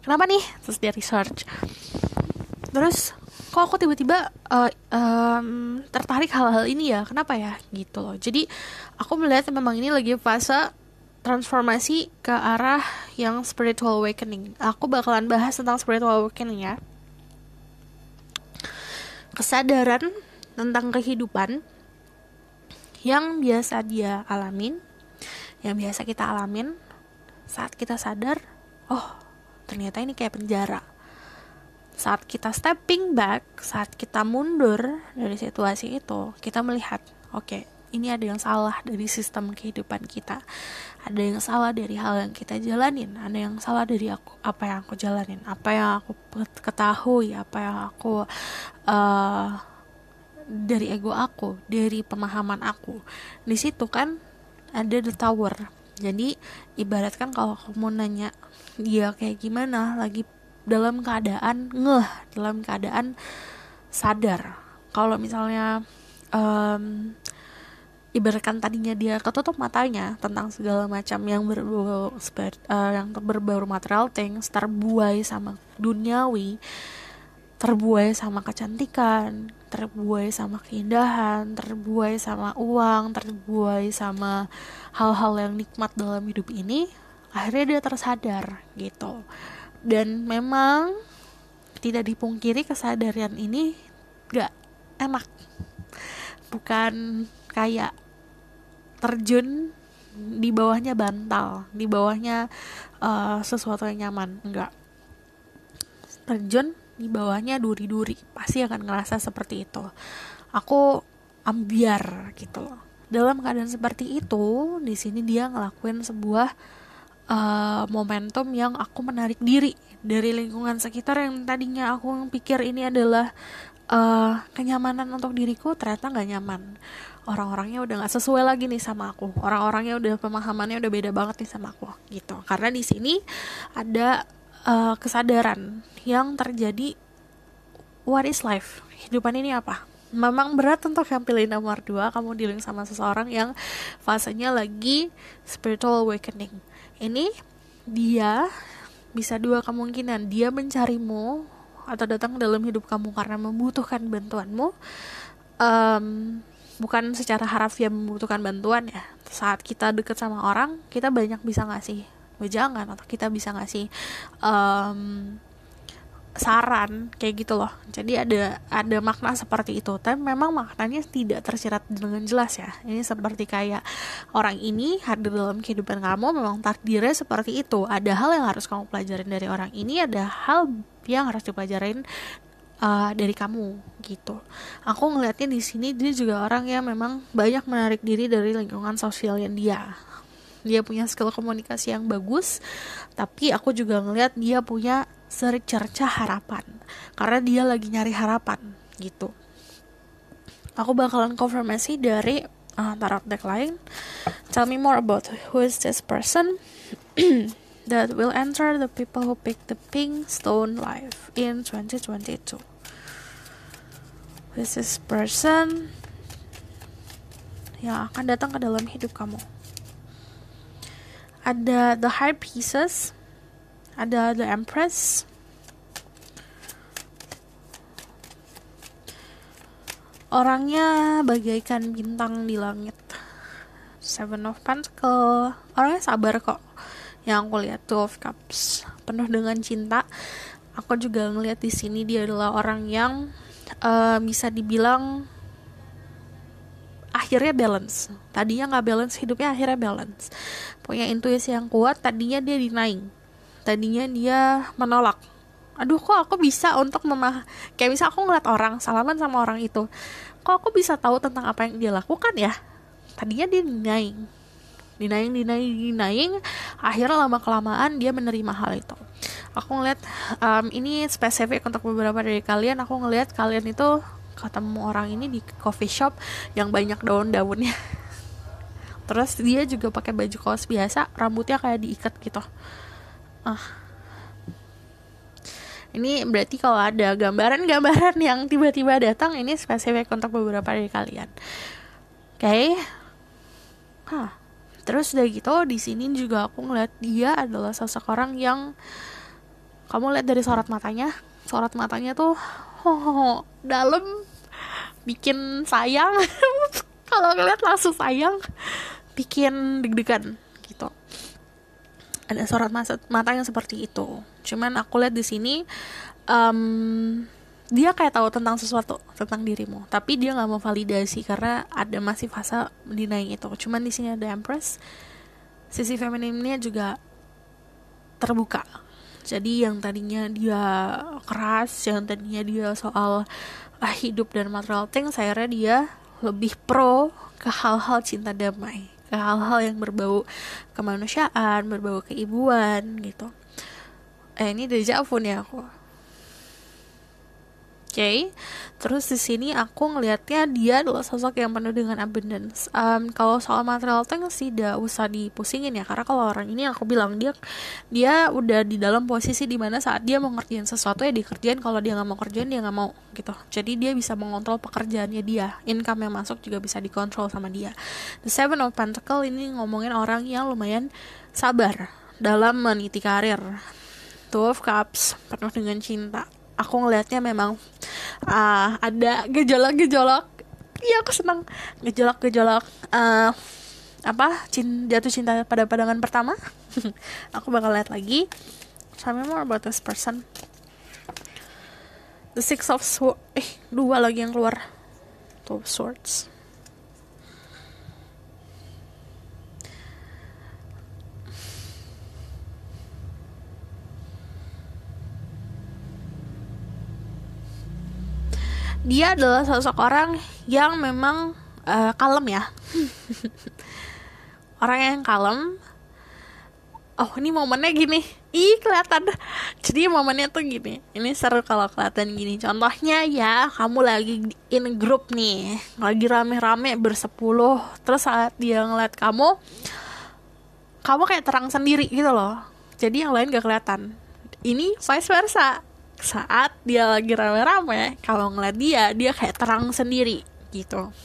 kenapa nih, terus dia research. Terus kok aku tiba-tiba tertarik hal-hal ini ya, kenapa ya gitu loh. Jadi aku melihat memang ini lagi fase transformasi ke arah yang spiritual awakening. Aku bakalan bahas tentang spiritual awakening ya. Kesadaran tentang kehidupan yang biasa dia alamin, yang biasa kita alamin. Saat kita sadar, oh ternyata ini kayak penjara. Saat kita stepping back, saat kita mundur dari situasi itu, kita melihat, oke, ini ada yang salah dari sistem kehidupan kita. Ada yang salah dari hal yang kita jalanin. Ada yang salah dari apa yang aku jalanin, apa yang aku ketahui, apa yang aku dari ego aku, dari pemahaman aku. Di situ kan ada the tower. Jadi ibaratkan kalau aku mau nanya dia kayak gimana, lagi dalam keadaan dalam keadaan sadar. Kalau misalnya ibaratkan tadinya dia ketutup matanya tentang segala macam yang berbau material things, terbuai sama duniawi, terbuai sama kecantikan, terbuai sama keindahan, terbuai sama uang, terbuai sama hal-hal yang nikmat dalam hidup ini, akhirnya dia tersadar gitu. Dan memang tidak dipungkiri kesadaran ini gak enak. Bukan kayak terjun di bawahnya bantal, di bawahnya sesuatu yang nyaman. Enggak. Terjun di bawahnya duri-duri. Pasti akan ngerasa seperti itu. Aku ambiar gitu loh. Dalam keadaan seperti itu, di sini dia ngelakuin sebuah momentum yang aku menarik diri dari lingkungan sekitar yang tadinya aku pikir ini adalah kenyamanan untuk diriku, ternyata nggak nyaman. Orang-orangnya udah nggak sesuai lagi nih sama aku. Orang-orangnya udah pemahamannya udah beda banget nih sama aku gitu. Karena di sini ada kesadaran yang terjadi. What is life? Kehidupan ini apa? Memang berat untuk yang pilih nomor 2. Kamu dealing sama seseorang yang fasenya lagi spiritual awakening. Ini dia bisa dua kemungkinan. Dia mencarimu atau datang dalam hidup kamu karena membutuhkan bantuanmu. Bukan secara harafiah membutuhkan bantuan ya. Saat kita deket sama orang, kita banyak bisa ngasih wejangan atau kita bisa ngasih saran kayak gitu loh. Jadi ada makna seperti itu. Tapi memang maknanya tidak tersirat dengan jelas ya. Ini seperti kayak orang ini hadir dalam kehidupan kamu, memang takdirnya seperti itu. Ada hal yang harus kamu pelajarin dari orang ini, ada hal yang harus dipelajarin dari kamu gitu. Aku ngeliatnya di sini dia juga orang yang memang banyak menarik diri dari lingkungan sosialnya dia. Dia punya skill komunikasi yang bagus, tapi aku juga ngeliat dia punya secerca harapan, karena dia lagi nyari harapan gitu. Aku bakalan konfirmasi dari tarot deck lain. Tell me more about who is this person that will enter the people who pick the pink stone life in 2022. Who is this person yang akan datang ke dalam hidup kamu? Ada the High Priestess, ada the Empress, orangnya bagaikan bintang di langit. Seven of Pentacles, orangnya sabar kok. Yang aku lihat Two of Cups, penuh dengan cinta. Aku juga ngelihat di sini dia adalah orang yang bisa dibilang akhirnya balance. Tadinya nggak balance hidupnya, akhirnya balance. Punya intuisi yang kuat. Tadinya dia denying, tadinya dia menolak. Aduh, kok aku bisa untuk kayak bisa aku ngeliat orang salaman sama orang itu, kok aku bisa tahu tentang apa yang dia lakukan ya. Tadinya dia denying. Akhirnya lama kelamaan dia menerima hal itu. Aku ngeliat ini spesifik untuk beberapa dari kalian. Aku ngeliat kalian itu ketemu orang ini di coffee shop yang banyak daun-daunnya. Terus dia juga pakai baju kaos biasa, rambutnya kayak diikat gitu. Ini berarti kalau ada gambaran-gambaran yang tiba-tiba datang, ini spesifik untuk beberapa dari kalian. Oke. Terus udah gitu, di sini juga aku ngeliat dia adalah sosok orang yang kamu lihat dari sorot matanya tuh dalam, bikin sayang. Kalau ngeliat langsung sayang, bikin deg-degan gitu. Ada sorot mata yang seperti itu. Cuman aku lihat di sini dia kayak tahu tentang sesuatu tentang dirimu, tapi dia nggak mau validasi karena ada masih fase denying itu. Cuman di sini ada Empress, sisi femininnya juga terbuka. Jadi yang tadinya dia keras, yang tadinya dia soal hidup dan material things, akhirnya dia lebih pro ke hal-hal cinta damai, ke hal-hal yang berbau kemanusiaan, berbau keibuan gitu. Ini deja vu nih aku. Oke, terus di sini aku ngelihatnya dia adalah sosok yang penuh dengan abundance. Kalau soal material things sih udah usah dipusingin ya, karena kalau orang ini aku bilang dia udah di dalam posisi dimana saat dia mau ngerjain sesuatu ya dikerjain, kalau dia nggak mau kerjain dia nggak mau gitu. Jadi dia bisa mengontrol pekerjaannya dia, income yang masuk juga bisa dikontrol sama dia. The Seven of Pentacles ini ngomongin orang yang lumayan sabar dalam meniti karir. Two of Cups penuh dengan cinta. Aku ngelihatnya memang ada gejolak-gejolak. Iya, aku senang gejolak-gejolak jatuh cinta pada pandangan pertama. Aku bakal lihat lagi. Tell me more about this person. The Six of Swords. Dua lagi yang keluar. Two of Swords. Dia adalah sosok orang yang memang kalem ya. Orang yang kalem. Oh, ini momennya gini. Kelihatan. Jadi momennya tuh gini. Ini seru kalau kelihatan gini. Contohnya ya, kamu lagi in group nih, lagi rame-rame bersepuluh. Terus saat dia ngeliat kamu kayak terang sendiri gitu loh. Jadi yang lain gak kelihatan. Ini vice versa. Saat dia lagi rame-rame, kalau ngeliat dia kayak terang sendiri gitu.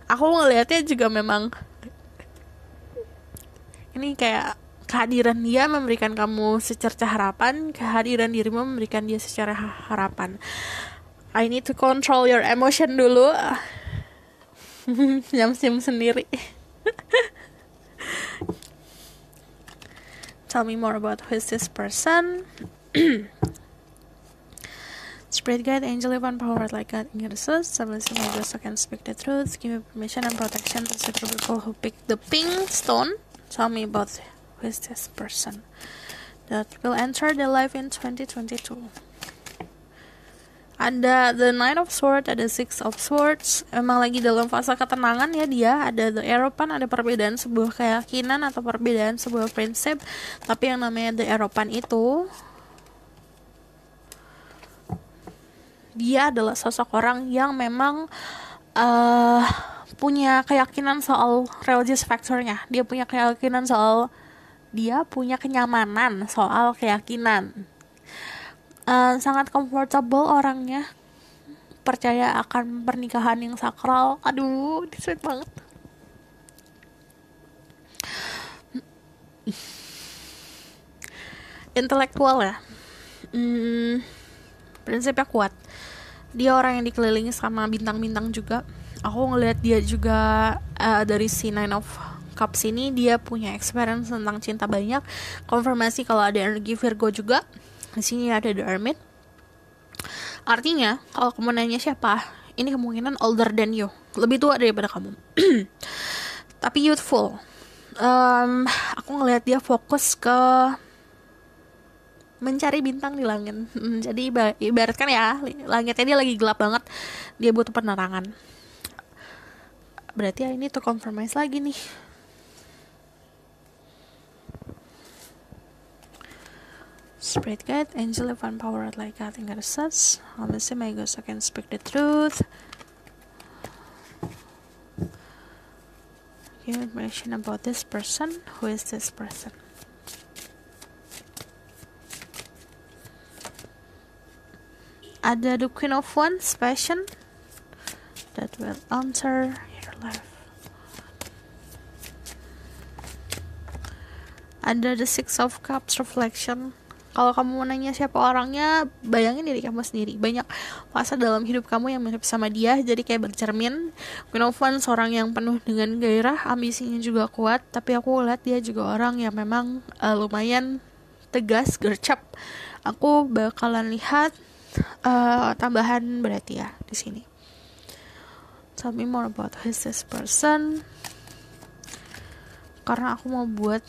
Aku ngeliatnya juga memang ini kayak kehadiran dia memberikan kamu secerca harapan, kehadiran dirimu memberikan dia secara harapan. I need to control your emotion dulu. Jam-jam sendiri. Tell me more about who is this person. Spirit guide, angel, even power like God in your source. Establish my ghost so can speak the truth. Give me permission and protection to see the people who pick the pink stone. Tell me about who is this person that will enter the life in 2022. Ada the Nine of Swords, ada Six of Swords. Emang lagi dalam fase ketenangan ya dia. Ada the Eropan, ada perbedaan sebuah keyakinan atau perbedaan sebuah prinsip. Tapi yang namanya the Eropan itu, dia adalah sosok orang yang memang punya keyakinan soal religious factornya. Dia punya keyakinan soal, dia punya kenyamanan soal keyakinan. Sangat comfortable orangnya, percaya akan pernikahan yang sakral. Aduh, ini sweet banget. Intelektual ya, prinsipnya kuat. Dia orang yang dikelilingi sama bintang-bintang juga. Aku ngelihat dia juga dari si Nine of Cups ini, dia punya experience tentang cinta banyak. Konfirmasi kalau ada energi Virgo juga. Di sini ada the Hermit. Artinya kalau kamu nanya siapa, ini kemungkinan older than you, lebih tua daripada kamu. Tapi youthful. Aku ngelihat dia fokus ke mencari bintang di langit. Jadi ibaratkan ya, langitnya dia lagi gelap banget, dia butuh penerangan. Berarti ini tuh compromise lagi nih. Spirit guide, angel, divine power like God in God's sense. Obviously my ghost can speak the truth. Give information about this person. Who is this person? Ada the Queen of Wands, passion that will enter your life. Ada the Six of Cups, reflection. Kalau kamu mau nanya siapa orangnya, bayangin diri kamu sendiri. Banyak fase dalam hidup kamu yang mirip sama dia, jadi kayak bercermin. Queen of Wands, seorang yang penuh dengan gairah, ambisinya juga kuat. Tapi aku lihat dia juga orang yang memang lumayan tegas, gercep. Aku bakalan lihat tambahan berarti ya di sini. Tell me more about who is this person. Karena aku mau buat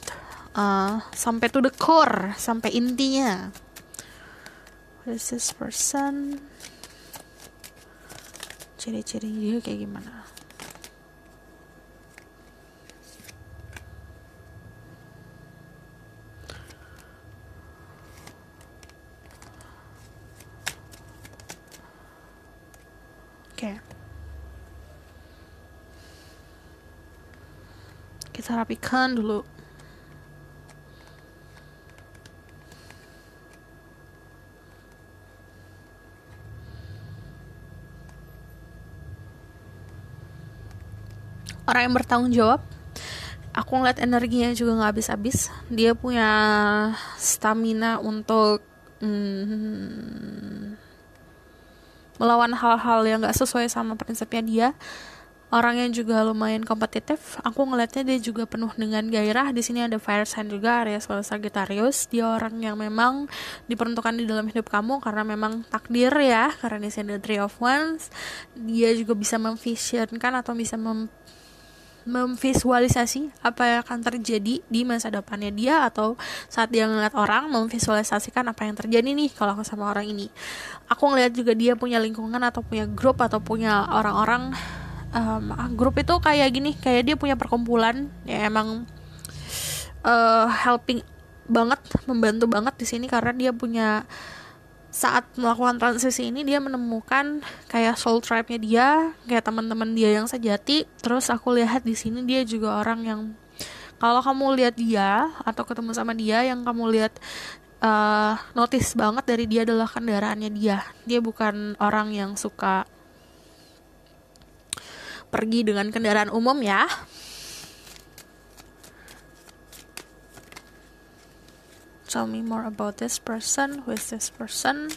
sampai to the core, sampai intinya. Who is this person? Ciri-ciri dia kayak gimana? Oke. Kita rapikan dulu. Orang yang bertanggung jawab. Aku ngeliat energinya juga gak habis-habis. Dia punya stamina untuk melawan hal-hal yang gak sesuai sama prinsipnya dia. Orang yang juga lumayan kompetitif. Aku ngeliatnya dia juga penuh dengan gairah. Di sini ada fire sign juga, Aries atau Sagittarius. Dia orang yang memang diperuntukkan di dalam hidup kamu karena memang takdir ya. Karena di sini ada Three of Wands. Dia juga bisa memvisionkan atau bisa memvisualisasi apa yang akan terjadi di masa depannya dia, atau saat dia ngeliat orang memvisualisasikan apa yang terjadi nih kalau aku sama orang ini. Aku ngeliat juga dia punya lingkungan atau punya grup atau punya orang-orang. Grup itu kayak gini, kayak dia punya perkumpulan ya, emang helping banget, membantu banget di sini karena dia punya, saat melakukan transisi ini dia menemukan kayak soul tribe-nya dia, kayak teman-teman dia yang sejati. Terus aku lihat di sini dia juga orang yang kalau kamu lihat dia atau ketemu sama dia, yang kamu lihat notice banget dari dia adalah kendaraannya dia. Dia bukan orang yang suka pergi dengan kendaraan umum ya. Tell me more about this person. Who is this person?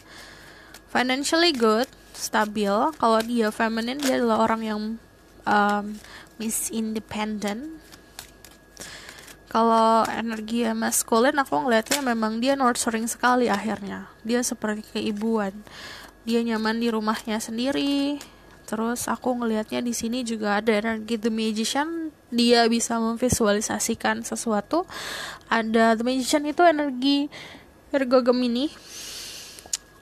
Financially good, stabil. Kalau dia feminine, dia adalah orang yang Miss Independent. Kalau energi maskulin, aku ngeliatnya memang dia nurturing sekali akhirnya. Dia seperti keibuan. Dia nyaman di rumahnya sendiri. Terus aku ngelihatnya di sini juga ada energi The Magician. Dia bisa memvisualisasikan sesuatu. Ada The Magician itu energi Virgo Gemini.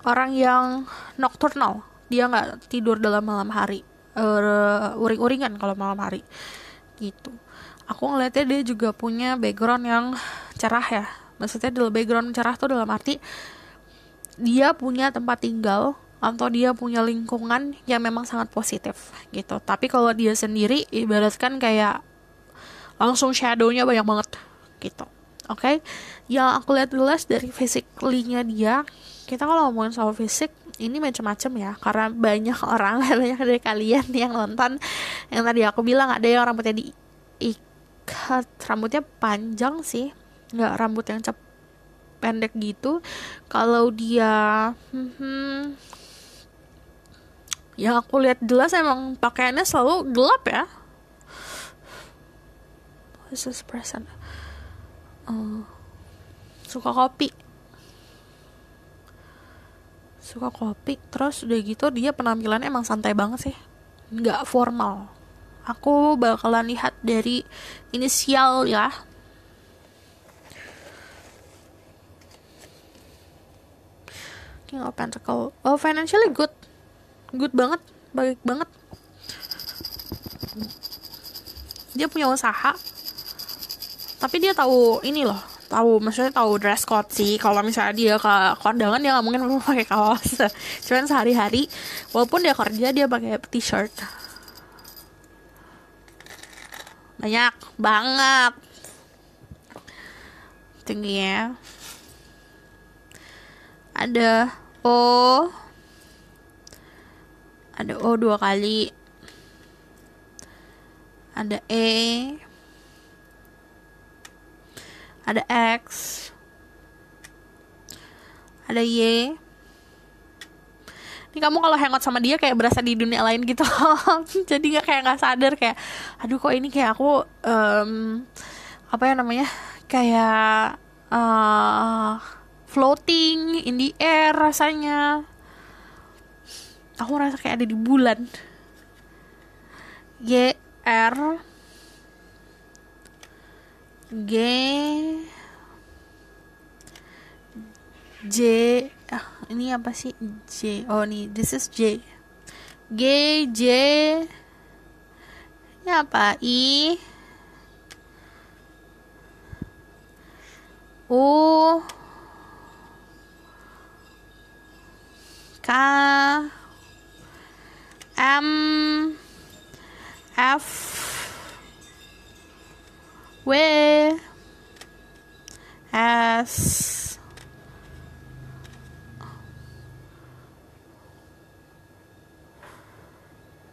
Orang yang nocturnal. Dia nggak tidur dalam malam hari. Uring-uringan kalau malam hari. Gitu. Aku ngelihatnya dia juga punya background yang cerah ya. Maksudnya background cerah tuh dalam arti dia punya tempat tinggal atau dia punya lingkungan yang memang sangat positif gitu. Tapi kalau dia sendiri ibaratkan kayak langsung shadow-nya banyak banget gitu. Oke? Yang aku lihat jelas dari physically-nya dia. Kita kalau ngomongin soal fisik ini macam-macam ya, karena banyak orang, banyak dari kalian yang nonton yang tadi aku bilang ada yang rambutnya diikat, rambutnya panjang sih, nggak rambut yang pendek gitu. Kalau dia yang aku lihat jelas emang pakaiannya selalu gelap ya. What's this person? Suka kopi. Terus udah gitu dia penampilannya emang santai banget sih, nggak formal. Aku bakalan lihat dari inisial ya. King of Pentacle. Oh, financially good banget, baik banget. Dia punya usaha, tapi dia tahu ini loh, maksudnya tahu dress code sih. Kalau misalnya dia ke kondangan dia nggak mungkin pakai kaos. Cuman sehari-hari, walaupun dia kerja dia pakai t-shirt. Banyak banget tingginya. Ada O 2 kali, ada E, ada X, ada Y. Ini kamu kalau hangout sama dia kayak berasa di dunia lain gitu. Jadi nggak sadar kayak, aduh kok ini kayak aku apa ya namanya, kayak floating in the air rasanya. Aku ngerasa kayak ada di bulan. G R G J ini apa sih? J. Oh nih, this is J. G J ini apa? I U K M F W S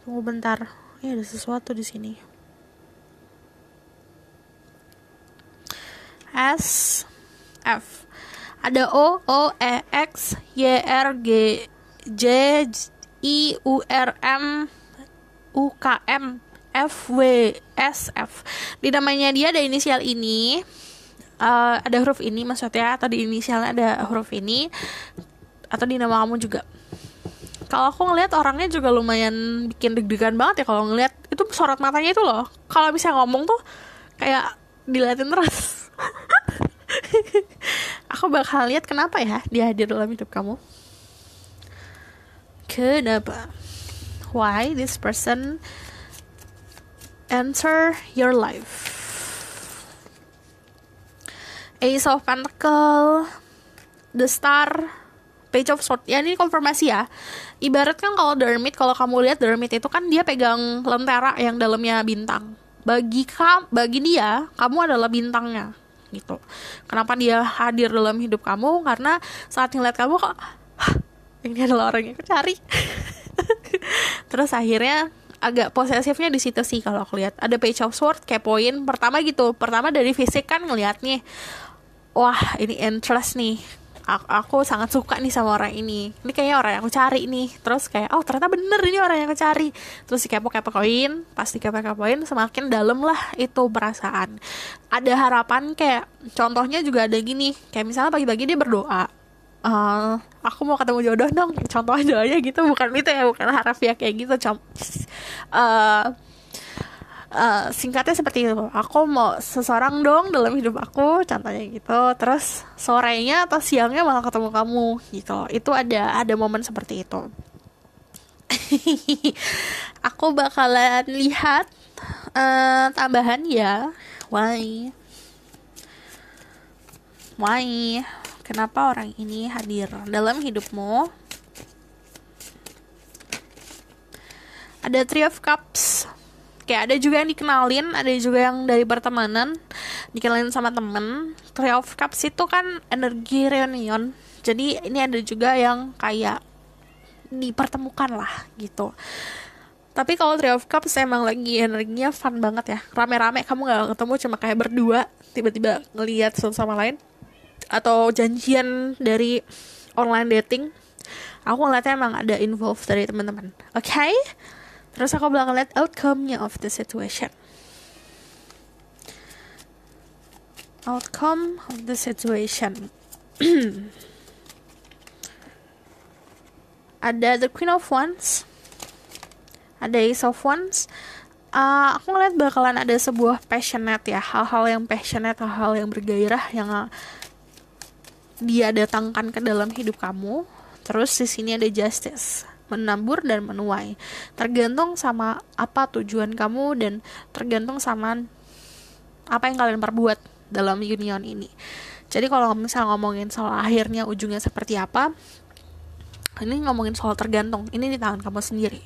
Tunggu bentar. Ini ada sesuatu di sini. S F. Ada O E X Y R G J I U R M U K M F W S F. Di namanya dia ada inisial ini, ada huruf ini maksudnya, atau di inisialnya ada huruf ini, atau di nama kamu juga. Kalau aku ngelihat orangnya juga lumayan bikin deg-degan banget ya kalau ngelihat itu sorot matanya itu loh. Kalau misalnya ngomong tuh kayak diliatin terus. Aku bakal lihat kenapa ya dia hadir dalam hidup kamu. Kenapa? Why this person enter your life? Ace of Pentacles, The Star, Page of Swords. Ya ini konfirmasi ya. Ibarat kan kalau The Hermit, kalau kamu lihat The Hermit itu kan dia pegang lentera yang dalamnya bintang. Bagi dia, kamu adalah bintangnya gitu. Kenapa dia hadir dalam hidup kamu? Karena saat ngeliat kamu kok, ini adalah orang yang aku cari. Terus akhirnya agak posesifnya di situ sih kalau aku lihat. Ada Page of Swords, kepoin. Pertama dari fisik kan ngelihatnya, wah ini interest nih. Aku sangat suka nih sama orang ini. Ini kayaknya orang yang aku cari nih. Terus kayak, oh ternyata bener ini orang yang aku cari. Terus dikepo-kepoin, pasti kepo-kepoin, semakin dalam lah itu perasaan. Ada harapan kayak, contohnya juga ada gini. Kayak misalnya pagi-pagi dia berdoa, aku mau ketemu jodoh dong. Contohnya doanya gitu, bukan itu ya, bukan harafiah kayak gitu. Singkatnya seperti itu, aku mau seseorang dong dalam hidup aku, contohnya gitu. Terus sorenya atau siangnya malah ketemu kamu gitu. Itu ada momen seperti itu. Aku bakalan lihat tambahan ya. Why kenapa orang ini hadir dalam hidupmu? Ada Three of Cups. Kayak ada juga yang dikenalin, ada juga yang dari pertemanan, dikenalin sama temen. Three of Cups itu kan energi reunion. Jadi ini ada juga yang kayak dipertemukan lah gitu. Tapi kalau Three of Cups emang lagi energinya fun banget ya. Rame-rame, kamu gak ketemu, cuma kayak berdua, tiba-tiba ngelihat satu sama lain. Atau janjian dari online dating. Aku ngeliatnya emang ada involve dari teman-teman. Okay? Terus aku bakal lihat outcome-nya of the situation. Outcome of the situation. Ada the Queen of Wands. Ada Ace of Wands. Aku ngeliat bakalan ada sebuah passionate ya. Hal-hal yang passionate, hal-hal yang bergairah yang dia datangkan ke dalam hidup kamu. Terus di sini ada Justice, menabur dan menuai. Tergantung sama apa tujuan kamu dan tergantung sama apa yang kalian perbuat dalam union ini. Jadi kalau misalnya ngomongin soal akhirnya ujungnya seperti apa, ini ngomongin soal tergantung. Ini di tangan kamu sendiri.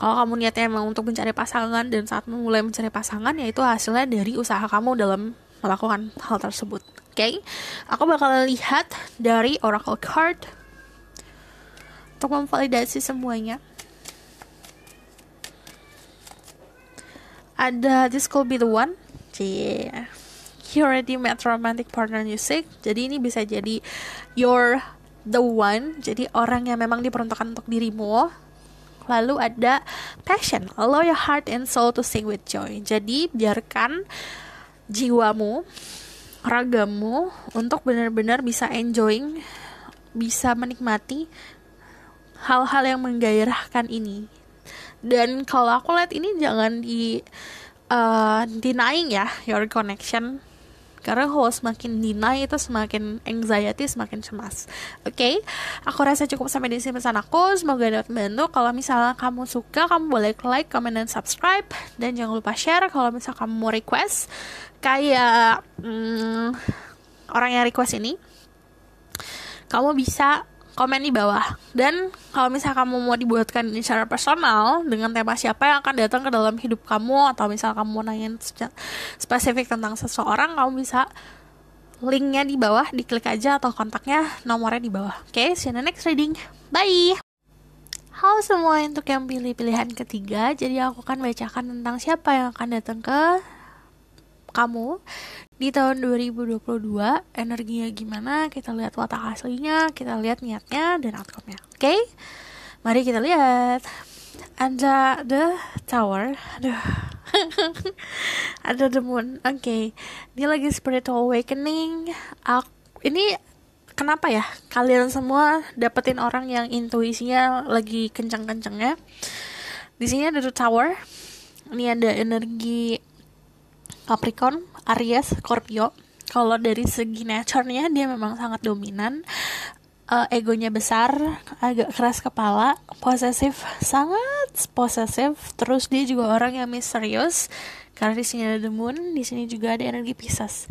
Kalau kamu niatnya emang untuk mencari pasangan dan saat memulai mencari pasangan, yaitu hasilnya dari usaha kamu dalam melakukan hal tersebut. Okay? Aku bakal lihat dari Oracle Card untuk memvalidasi semuanya. Ada This Could Be The One. Yeah. You already met romantic partner you seek. Jadi ini bisa jadi you're the one. Jadi orang yang memang diperuntukkan untuk dirimu. Lalu ada passion. Allow your heart and soul to sing with joy. Jadi biarkan jiwamu, ragamu untuk benar-benar bisa enjoying, bisa menikmati hal-hal yang menggairahkan ini. Dan kalau aku lihat ini jangan denying ya your connection, karena kalau semakin deny itu semakin anxiety, semakin cemas. Oke, aku rasa cukup sampai di sini pesan aku. Semoga dapat membantu. Kalau misalnya kamu suka, kamu boleh like, comment, dan subscribe. Dan jangan lupa share kalau misalnya kamu mau request kayak orang yang request ini. Kamu bisa komen di bawah. Dan kalau misalnya kamu mau dibuatkan secara personal dengan tema siapa yang akan datang ke dalam hidup kamu, atau misalnya kamu mau nanyain spesifik tentang seseorang, kamu bisa linknya di bawah, diklik aja, atau kontaknya, nomornya di bawah. Oke, see you in the next reading. Bye! Halo semua, untuk yang pilih pilihan ketiga, jadi aku akan bacakan tentang siapa yang akan datang ke kamu di tahun 2022. Energinya gimana, kita lihat watak aslinya, kita lihat niatnya dan outcome-nya. Oke? Mari kita lihat. Ada the tower. Aduh. Ada the moon. Oke. Dia lagi spiritual awakening. Ini kenapa ya kalian semua dapetin orang yang intuisinya lagi kencang-kencangnya? Di sini ada the tower. Ini ada energi Capricorn, Aries, Scorpio. Kalau dari segi nature-nya dia memang sangat dominan, egonya besar, agak keras kepala, posesif, sangat posesif. Terus dia juga orang yang misterius karena di sini ada the moon, di sini juga ada energi Pisces.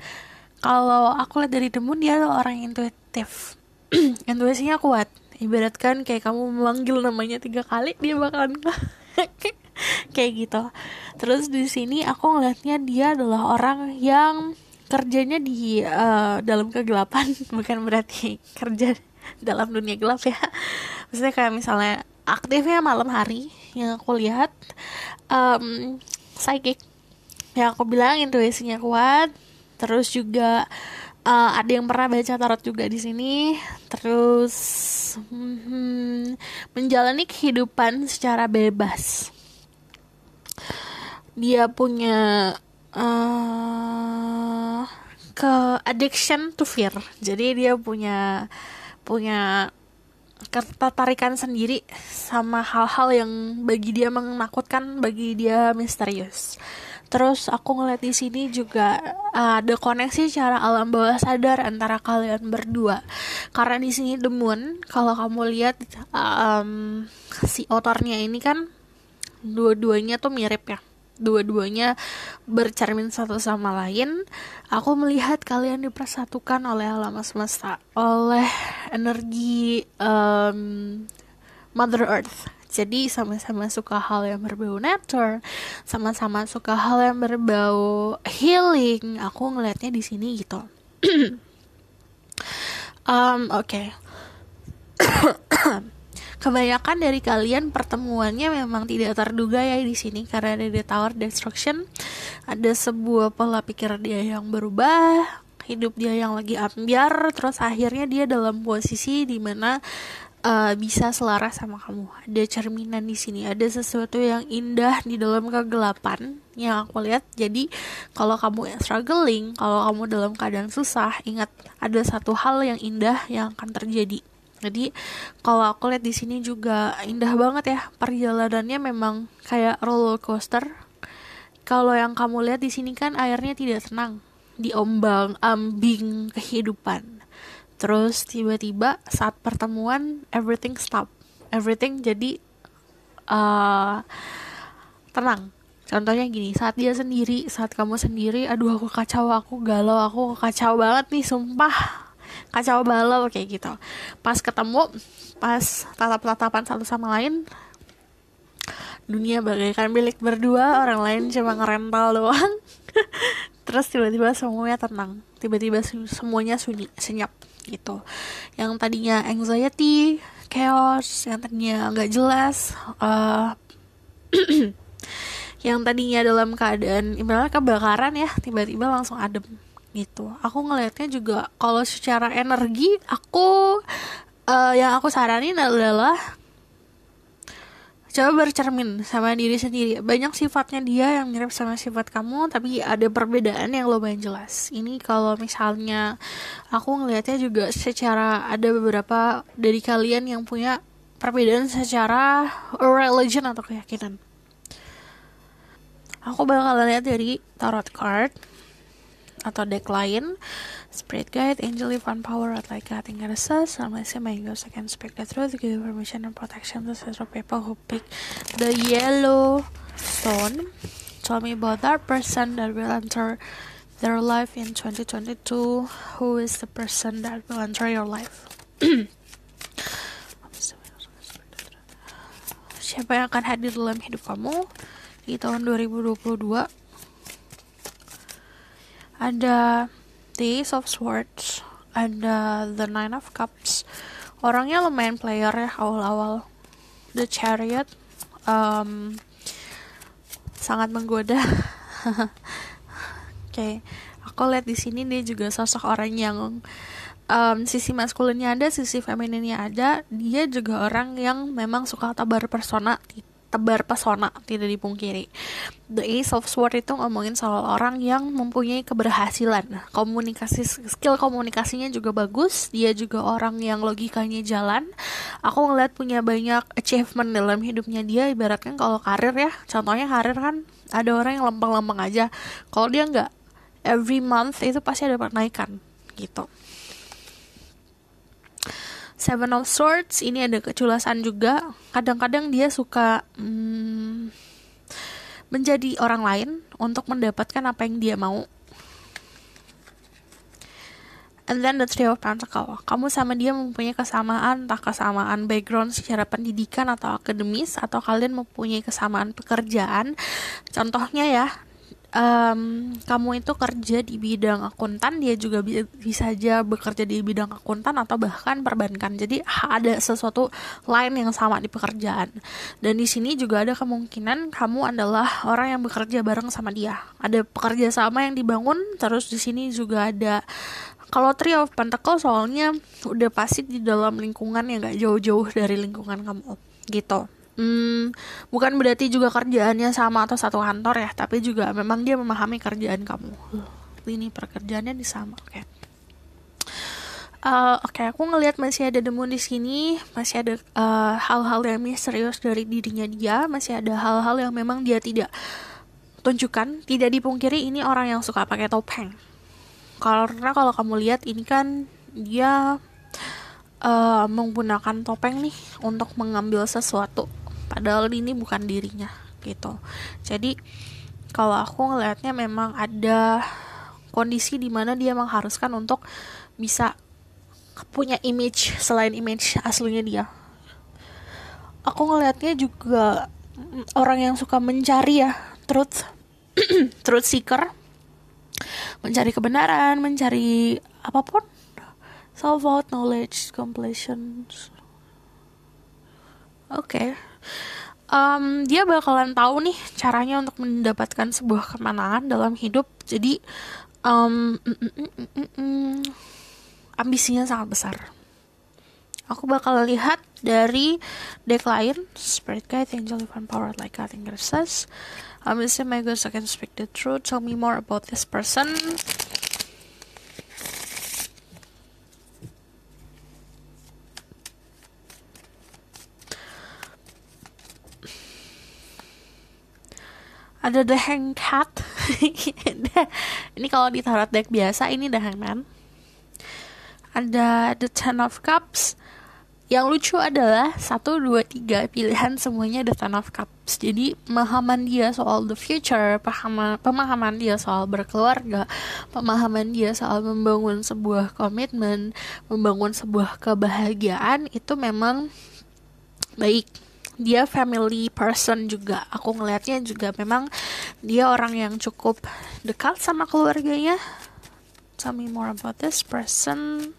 Kalau aku lihat dari the moon, dia adalah orang yang intuitif. Intuisinya kuat. Ibaratkan kayak kamu memanggil namanya 3 kali, dia bakalan kayak gitu. Terus di sini aku ngelihatnya dia adalah orang yang kerjanya di dalam kegelapan. Bukan berarti kerja dalam dunia gelap ya. Maksudnya kayak misalnya aktifnya malam hari yang aku lihat, psychic yang aku bilang intuisinya kuat. Terus juga ada yang pernah baca tarot juga di sini. Terus menjalani kehidupan secara bebas. Dia punya ke addiction to fear. Jadi dia punya ketertarikan sendiri sama hal-hal yang bagi dia menakutkan, bagi dia misterius. Terus aku ngeliat di sini juga ada koneksi secara alam bawah sadar antara kalian berdua. Karena di sini the moon, kalau kamu lihat si otornya ini kan dua-duanya tuh mirip ya. Dua-duanya bercermin satu sama lain. Aku melihat kalian dipersatukan oleh alam semesta, oleh energi Mother Earth. Jadi sama-sama suka hal yang berbau nature, sama-sama suka hal yang berbau healing. Aku ngelihatnya di sini gitu. Oke. Kebanyakan dari kalian pertemuannya memang tidak terduga ya di sini, karena ada the tower destruction. Ada sebuah pola pikir dia yang berubah, hidup dia yang lagi ambiar, terus akhirnya dia dalam posisi di mana bisa selaras sama kamu. Ada cerminan di sini, ada sesuatu yang indah di dalam kegelapan yang aku lihat. Jadi kalau kamu yang struggling, kalau kamu dalam keadaan susah, ingat ada satu hal yang indah yang akan terjadi. Jadi kalau aku lihat di sini juga indah banget ya, perjalanannya memang kayak roller coaster. Kalau yang kamu lihat di sini kan airnya tidak tenang, diombang-ambing kehidupan. Terus tiba-tiba saat pertemuan everything stop, everything jadi tenang. Contohnya gini, saat dia sendiri, saat kamu sendiri, aduh aku kacau, aku galau, aku kacau banget nih, sumpah kacau balau kayak gitu. Pas ketemu, pas tatap-tatapan satu sama lain, dunia bagaikan milik berdua, orang lain cuma ngerental doang. Terus tiba-tiba semuanya tenang, tiba-tiba semuanya sunyi, senyap gitu. Yang tadinya anxiety, chaos, yang tadinya nggak jelas, yang tadinya dalam keadaan ibaratnya kebakaran ya, tiba-tiba langsung adem gitu. Aku ngelihatnya juga kalau secara energi, yang aku saranin adalah coba bercermin sama diri sendiri. Banyak sifatnya dia yang mirip sama sifat kamu, tapi ada perbedaan yang lumayan jelas. Ini kalau misalnya aku ngelihatnya juga secara ada beberapa dari kalian yang punya perbedaan secara religion atau keyakinan. Aku bakal lihat dari tarot card atau deck lain. Spirit guide, angel, divine power, like cutting goddesses, unless my ghost can speak the truth, give permission and protection to several people who pick the yellow stone. Tell me about that person that will enter their life in 2022. Who is the person that will enter your life? Siapa yang akan hadir dalam hidup kamu di tahun 2022? Ada the Ace of Swords, ada the Nine of Cups. Orangnya lumayan player ya awal-awal. The Chariot, sangat menggoda. Oke, aku lihat di sini dia juga sosok orang yang sisi maskulinnya ada, sisi femininnya ada. Dia juga orang yang memang suka tebar pesona, tidak dipungkiri. The Ace of Swords itu ngomongin soal orang yang mempunyai keberhasilan, skill komunikasinya juga bagus. Dia juga orang yang logikanya jalan. Aku ngeliat punya banyak achievement dalam hidupnya dia. Ibaratnya kalau karir ya, contohnya karir kan ada orang yang lempeng-lempeng aja. Kalau dia nggak, every month itu pasti ada penaikan gitu. Seven of Swords, ini ada keculasan juga. Kadang-kadang dia suka menjadi orang lain untuk mendapatkan apa yang dia mau. And then the Three of Pentacles, kamu sama dia mempunyai kesamaan, entah kesamaan background secara pendidikan atau akademis, atau kalian mempunyai kesamaan pekerjaan. Contohnya ya, kamu itu kerja di bidang akuntan, dia juga bisa aja bekerja di bidang akuntan atau bahkan perbankan. Jadi ada sesuatu lain yang sama di pekerjaan. Dan di sini juga ada kemungkinan kamu adalah orang yang bekerja bareng sama dia. Ada pekerja sama yang dibangun. Terus di sini juga ada, kalau Three of Pentacles soalnya udah pasti di dalam lingkungan yang gak jauh-jauh dari lingkungan kamu gitu. Bukan berarti juga kerjaannya sama atau satu kantor ya, tapi juga memang dia memahami kerjaan kamu. Ini pekerjaannya di sama. Oke, aku ngelihat masih ada demo di sini, masih ada hal-hal yang misterius dari dirinya dia, masih ada hal-hal yang memang dia tidak tunjukkan. Tidak dipungkiri ini orang yang suka pakai topeng. Karena kalau kamu lihat ini kan dia menggunakan topeng nih untuk mengambil sesuatu, padahal ini bukan dirinya gitu. Jadi kalau aku ngelihatnya memang ada kondisi di mana dia mengharuskan untuk bisa punya image selain image aslinya dia. Aku ngelihatnya juga orang yang suka mencari ya, truth seeker, mencari kebenaran, mencari apapun, self-out knowledge, completion. Oke. Dia bakalan tahu nih caranya untuk mendapatkan sebuah kemenangan dalam hidup. Jadi ambisinya sangat besar. Aku bakal lihat dari deck lain, Spirit Guide, Angel, Divine Power, like cutting goddesses. Ambisinya my gods, I can speak the truth. Tell me more about this person. Ada The Hanged Cat. Ini kalau di tarot deck biasa ini The Hangman. Ada The Ten of Cups. Yang lucu adalah 1, 2, 3 pilihan semuanya The Ten of Cups. Jadi pemahaman dia soal the future, pemahaman dia soal berkeluarga, pemahaman dia soal membangun sebuah komitmen, membangun sebuah kebahagiaan itu memang baik. Dia family person juga. Aku ngelihatnya juga memang dia orang yang cukup dekat sama keluarganya. Tell me more about this person.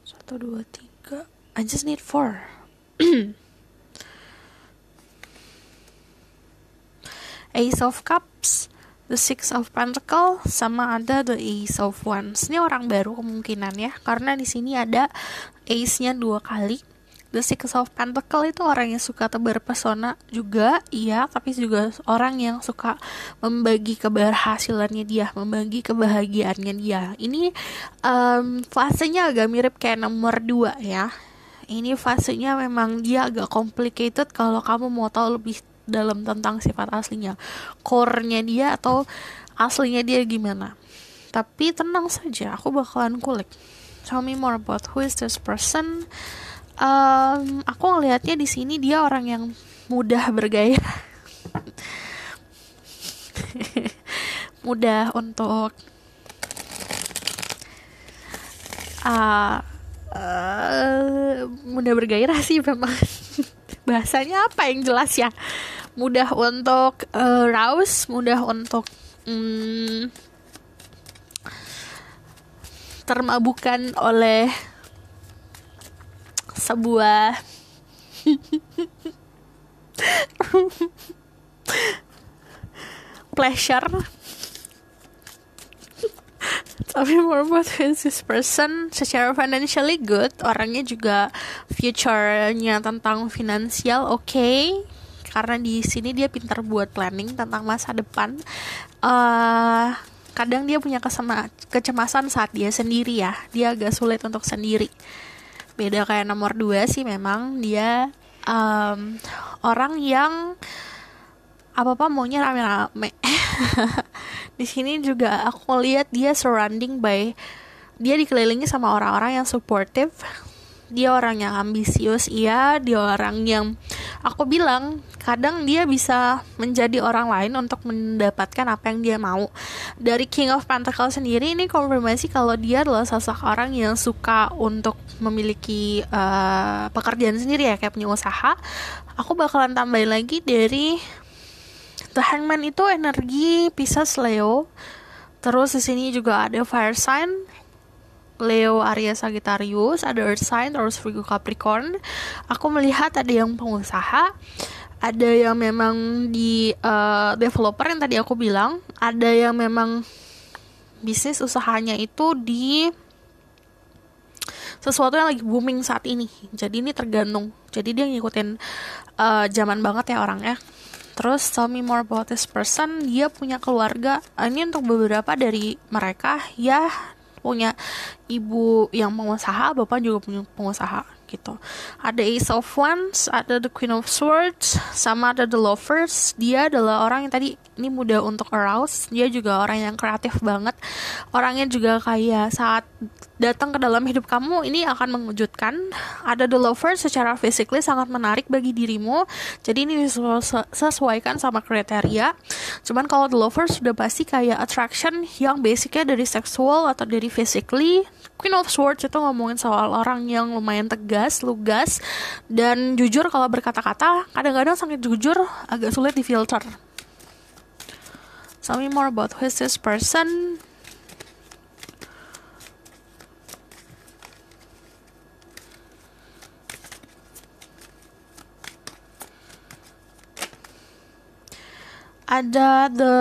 Satu, dua, tiga. I just need 4. Ace of Cups, The Six of Pentacles, sama ada The Ace of Wands. Ini orang baru kemungkinan ya, karena di sini ada Ace-nya 2 kali. The Six of Pentacle itu orang yang suka tebar pesona juga, iya, tapi juga orang yang suka membagi keberhasilannya dia, membagi kebahagiaannya dia. Ini fasenya agak mirip kayak nomor 2 ya. Ini fasenya memang dia agak complicated kalau kamu mau tahu lebih dalam tentang sifat aslinya, core-nya dia atau aslinya dia gimana. Tapi tenang saja, aku bakalan kulik. Tell me more about who is this person. Aku ngelihatnya di sini dia orang yang mudah bergairah, mudah untuk mudah bergairah sih memang. Bahasanya apa yang jelas ya? Mudah untuk rouse, mudah untuk termabukan oleh sebuah pleasure. Tapi more about this person, secara financially good, orangnya juga future-nya tentang finansial oke. Karena di sini dia pintar buat planning tentang masa depan. Kadang dia punya kecemasan saat dia sendiri ya. Dia agak sulit untuk sendiri. Beda kayak nomor 2 sih, memang dia orang yang apa-apa maunya rame-rame. Di sini juga aku lihat dia dia dikelilingi sama orang-orang yang supportive. Dia orang yang ambisius, iya. Dia orang yang aku bilang kadang dia bisa menjadi orang lain untuk mendapatkan apa yang dia mau. Dari King of Pentacles sendiri ini konfirmasi kalau dia adalah sosok orang yang suka untuk memiliki pekerjaan sendiri ya, kayak punya usaha. Aku bakalan tambahin lagi dari The Hangman itu energi Pisces Leo. Terus di sini juga ada fire sign Leo, Aries, Sagittarius, ada earth sign, terus Virgo, Capricorn. Aku melihat ada yang pengusaha, ada yang memang di developer yang tadi aku bilang, ada yang memang bisnis usahanya itu di sesuatu yang lagi booming saat ini. Jadi ini tergantung. Jadi dia ngikutin zaman banget ya orangnya. Terus tell me more about this person. Dia punya keluarga. Ini untuk beberapa dari mereka ya, punya ibu yang pengusaha, bapak juga punya pengusaha gitu. Ada Ace of Wands, ada the Queen of Swords, sama ada the Lovers. Dia adalah orang yang tadi ini mudah untuk arouse. Dia juga orang yang kreatif banget. Orangnya juga kayak saat datang ke dalam hidup kamu ini akan mengejutkan. Ada the Lovers, secara physically sangat menarik bagi dirimu. Jadi ini disesuaikan sama kriteria. Cuman kalau the Lovers sudah pasti kayak attraction yang basicnya dari seksual atau dari physically. Queen of Swords itu ngomongin soal orang yang lumayan tegas, lugas, dan jujur kalau berkata-kata. Kadang-kadang sangat jujur, agak sulit difilter. Tell me more about who is this person. Ada the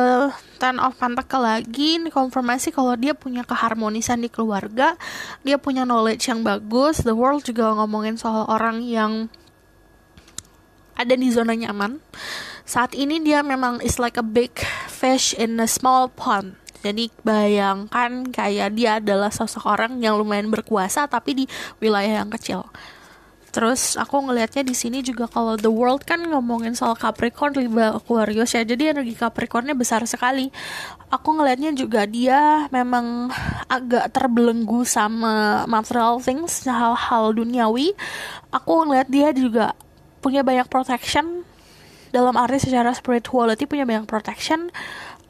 Ten of Pentacle lagi. Ini konfirmasi kalau dia punya keharmonisan di keluarga, dia punya knowledge yang bagus. The World juga ngomongin soal orang yang ada di zona nyaman. Saat ini dia memang is like a big fish in a small pond. Jadi bayangkan kayak dia adalah sosok orang yang lumayan berkuasa tapi di wilayah yang kecil. Terus aku ngelihatnya di sini juga kalau the world kan ngomongin soal Capricorn, Libra, Aquarius ya. Jadi energi Capricornnya besar sekali. Aku ngelihatnya juga dia memang agak terbelenggu sama material things, hal-hal duniawi. Aku ngelihat dia juga punya banyak protection. Dalam arti secara spirituality punya banyak protection.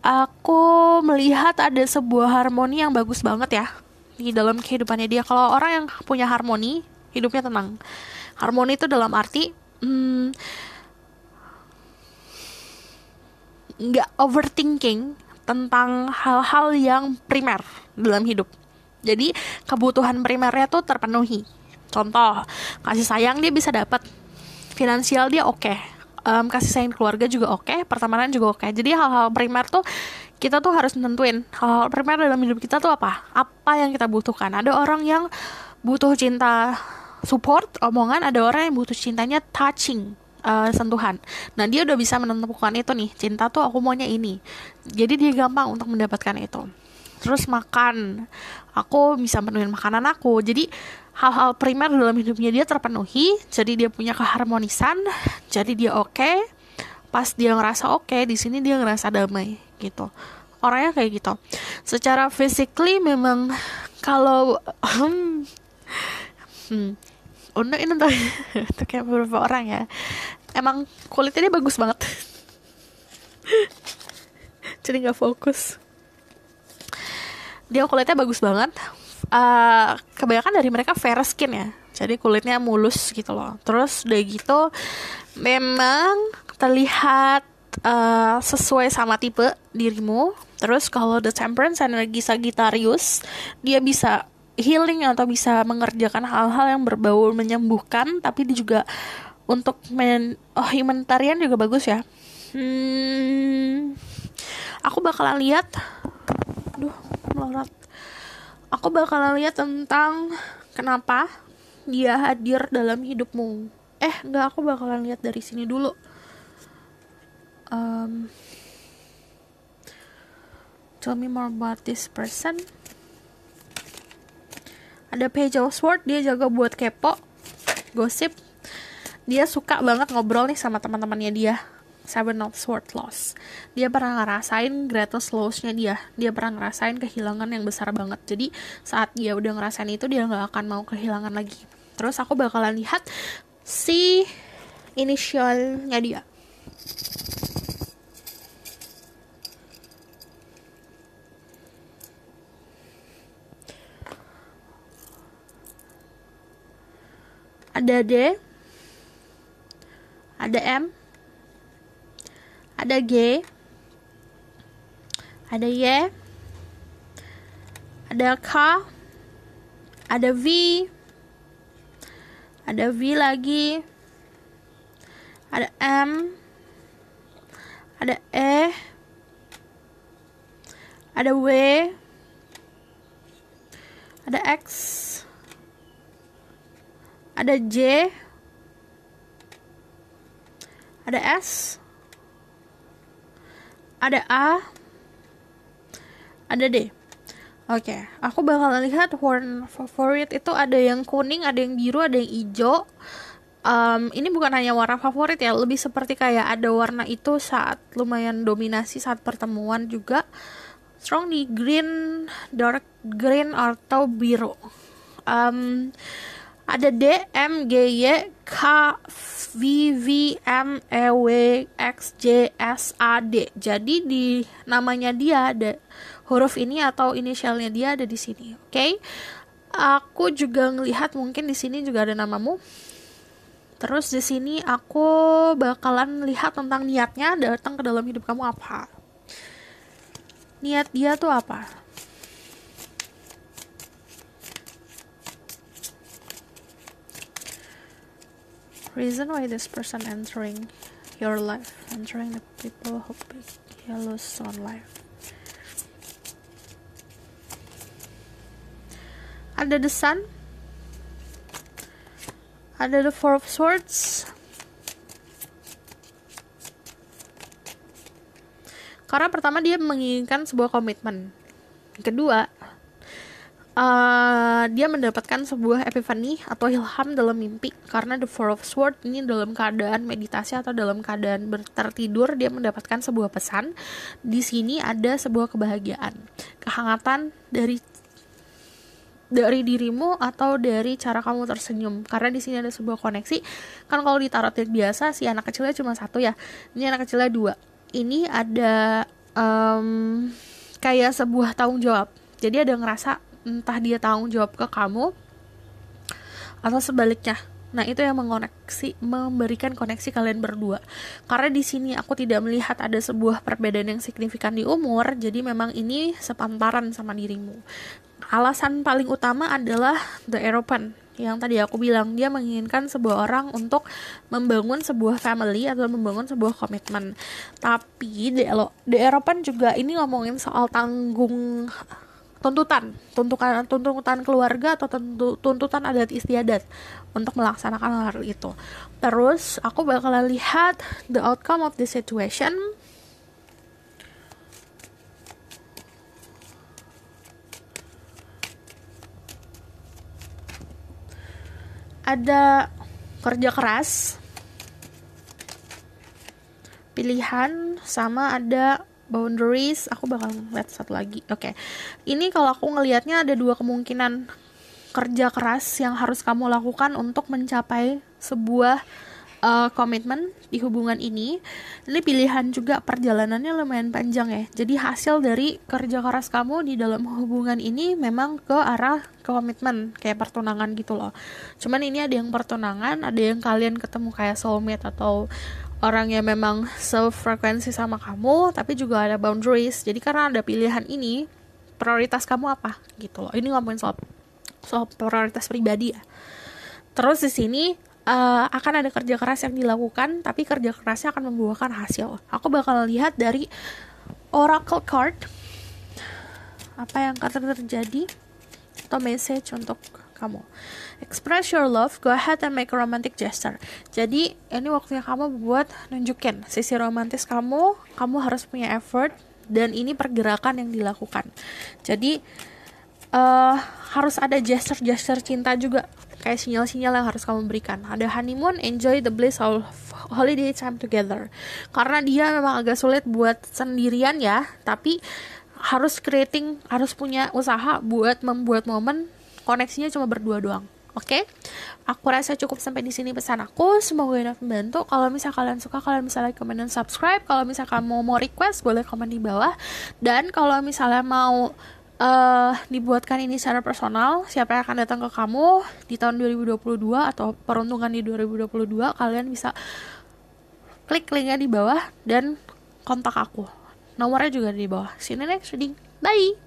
Aku melihat ada sebuah harmoni yang bagus banget ya di dalam kehidupannya dia. Kalau orang yang punya harmoni, hidupnya tenang. Harmoni itu dalam arti nggak overthinking tentang hal-hal yang primer dalam hidup. Jadi kebutuhan primernya tuh terpenuhi. Contoh, kasih sayang dia bisa dapat, finansial dia oke. Kasih sayang keluarga juga oke, pertemanan juga oke. Jadi hal-hal primer tuh kita tuh harus nentuin hal-hal primer dalam hidup kita tuh apa yang kita butuhkan. Ada orang yang butuh cinta support omongan, ada orang yang butuh cintanya touching, sentuhan. Nah, dia udah bisa menentukan itu nih, cinta tuh aku maunya ini. Jadi dia gampang untuk mendapatkan itu. Terus makan, aku bisa menuhin makanan aku. Jadi hal-hal primer dalam hidupnya dia terpenuhi. Jadi dia punya keharmonisan. Jadi dia oke. Pas dia ngerasa oke, di sini dia ngerasa damai gitu. Orangnya kayak gitu. Secara physically memang kalau untuk ini tuh untuk kayak beberapa orang ya, emang kulitnya dia bagus banget. Jadi nggak fokus. Dia kulitnya bagus banget. Kebanyakan dari mereka fair skin ya, jadi kulitnya mulus gitu loh. Terus udah gitu memang terlihat sesuai sama tipe dirimu. Terus kalau the temperance energi Sagittarius, dia bisa healing atau bisa mengerjakan hal-hal yang berbau menyembuhkan, tapi dia juga untuk humanitarian juga bagus ya. Aku bakalan lihat, melorot. Aku bakalan lihat tentang kenapa dia hadir dalam hidupmu. Enggak, aku bakalan lihat dari sini dulu. Tell me more about this person. Ada Page of Swords, dia jaga buat kepo, gosip. Dia suka banget ngobrol nih sama teman-temannya dia. Seven of Swords loss. Dia pernah ngerasain greatest loss-nya dia. Dia pernah ngerasain kehilangan yang besar banget. Jadi saat dia udah ngerasain itu, dia gak akan mau kehilangan lagi. Terus aku bakalan lihat si inisialnya dia. Ada D, ada M, ada G, ada Y, ada K, ada V, ada V lagi, ada M, ada E, ada W, ada X, ada J, ada S, ada A, ada D. Oke, aku bakal lihat warna favorit itu ada yang kuning, ada yang biru, ada yang hijau. Ini bukan hanya warna favorit ya, lebih seperti kayak ada warna itu saat lumayan dominasi saat pertemuan juga. Strong di green, dark green atau biru. Ada D, M, G, Y, K, V, V, M, E, W, X, J, S, A, D. Jadi di namanya dia ada huruf ini atau inisialnya dia ada di sini. Oke? Aku juga ngelihat mungkin di sini juga ada namamu. Terus di sini aku bakalan lihat tentang niatnya datang ke dalam hidup kamu apa. Niat dia tuh apa? Reason why this person entering your life, entering the people who pick yellows on life. Ada the sun, ada the four of swords. Karena pertama dia menginginkan sebuah komitmen. Kedua, dia mendapatkan sebuah epiphany atau ilham dalam mimpi, karena the four of swords ini dalam keadaan meditasi atau dalam keadaan tertidur dia mendapatkan sebuah pesan. Di sini ada sebuah kebahagiaan, kehangatan dari dirimu atau dari cara kamu tersenyum, karena di sini ada sebuah koneksi. Kan kalau di tarot biasa si anak kecilnya cuma satu ya, ini anak kecilnya dua. Ini ada kayak sebuah tanggung jawab. Jadi ada ngerasa entah dia tanggung jawab ke kamu atau sebaliknya. Nah, itu yang memberikan koneksi kalian berdua. Karena di sini aku tidak melihat ada sebuah perbedaan yang signifikan di umur, jadi memang ini sepantaran sama dirimu. Alasan paling utama adalah the European. Yang tadi aku bilang, dia menginginkan sebuah orang untuk membangun sebuah family atau membangun sebuah komitmen. Tapi the European juga ini ngomongin soal tanggung tuntutan keluarga atau tuntutan adat istiadat untuk melaksanakan hal itu. Terus aku bakalan lihat the outcome of the situation. Ada kerja keras, pilihan, sama ada boundaries. Aku bakal lihat satu lagi. Oke. Ini kalau aku ngelihatnya ada dua kemungkinan kerja keras yang harus kamu lakukan untuk mencapai sebuah komitmen di hubungan ini. Ini pilihan juga, perjalanannya lumayan panjang ya. Jadi hasil dari kerja keras kamu di dalam hubungan ini memang ke arah komitmen, kayak pertunangan gitu loh. Cuman ini ada yang pertunangan, ada yang kalian ketemu kayak soulmate atau orang yang memang sefrekuensi sama kamu, tapi juga ada boundaries. Jadi karena ada pilihan ini, prioritas kamu apa gitu loh. Ini ngomongin soal prioritas pribadi ya. Terus di sini akan ada kerja keras yang dilakukan, tapi kerja kerasnya akan membuahkan hasil. Aku bakal lihat dari oracle card apa yang akan terjadi atau message untuk kamu. Express your love, go ahead and make a romantic gesture. Jadi ini waktunya kamu buat nunjukin sisi romantis kamu harus punya effort, dan ini pergerakan yang dilakukan. Jadi harus ada gesture cinta juga, kayak sinyal-sinyal yang harus kamu berikan. Ada honeymoon, enjoy the bliss of holiday time together. Karena dia memang agak sulit buat sendirian ya, tapi harus punya usaha buat membuat momen koneksinya cuma berdua doang. Oke? Aku rasa cukup sampai di sini pesan aku. Semoga ini membantu. Kalau misalnya kalian suka, kalian bisa like, comment, dan subscribe. Kalau misalnya kamu mau request, boleh komen di bawah. Dan kalau misalnya mau dibuatkan ini secara personal, siapa yang akan datang ke kamu di tahun 2022 atau peruntungan di 2022, kalian bisa klik linknya di bawah dan kontak aku. Nomornya juga di bawah. See you in the next reading. Bye!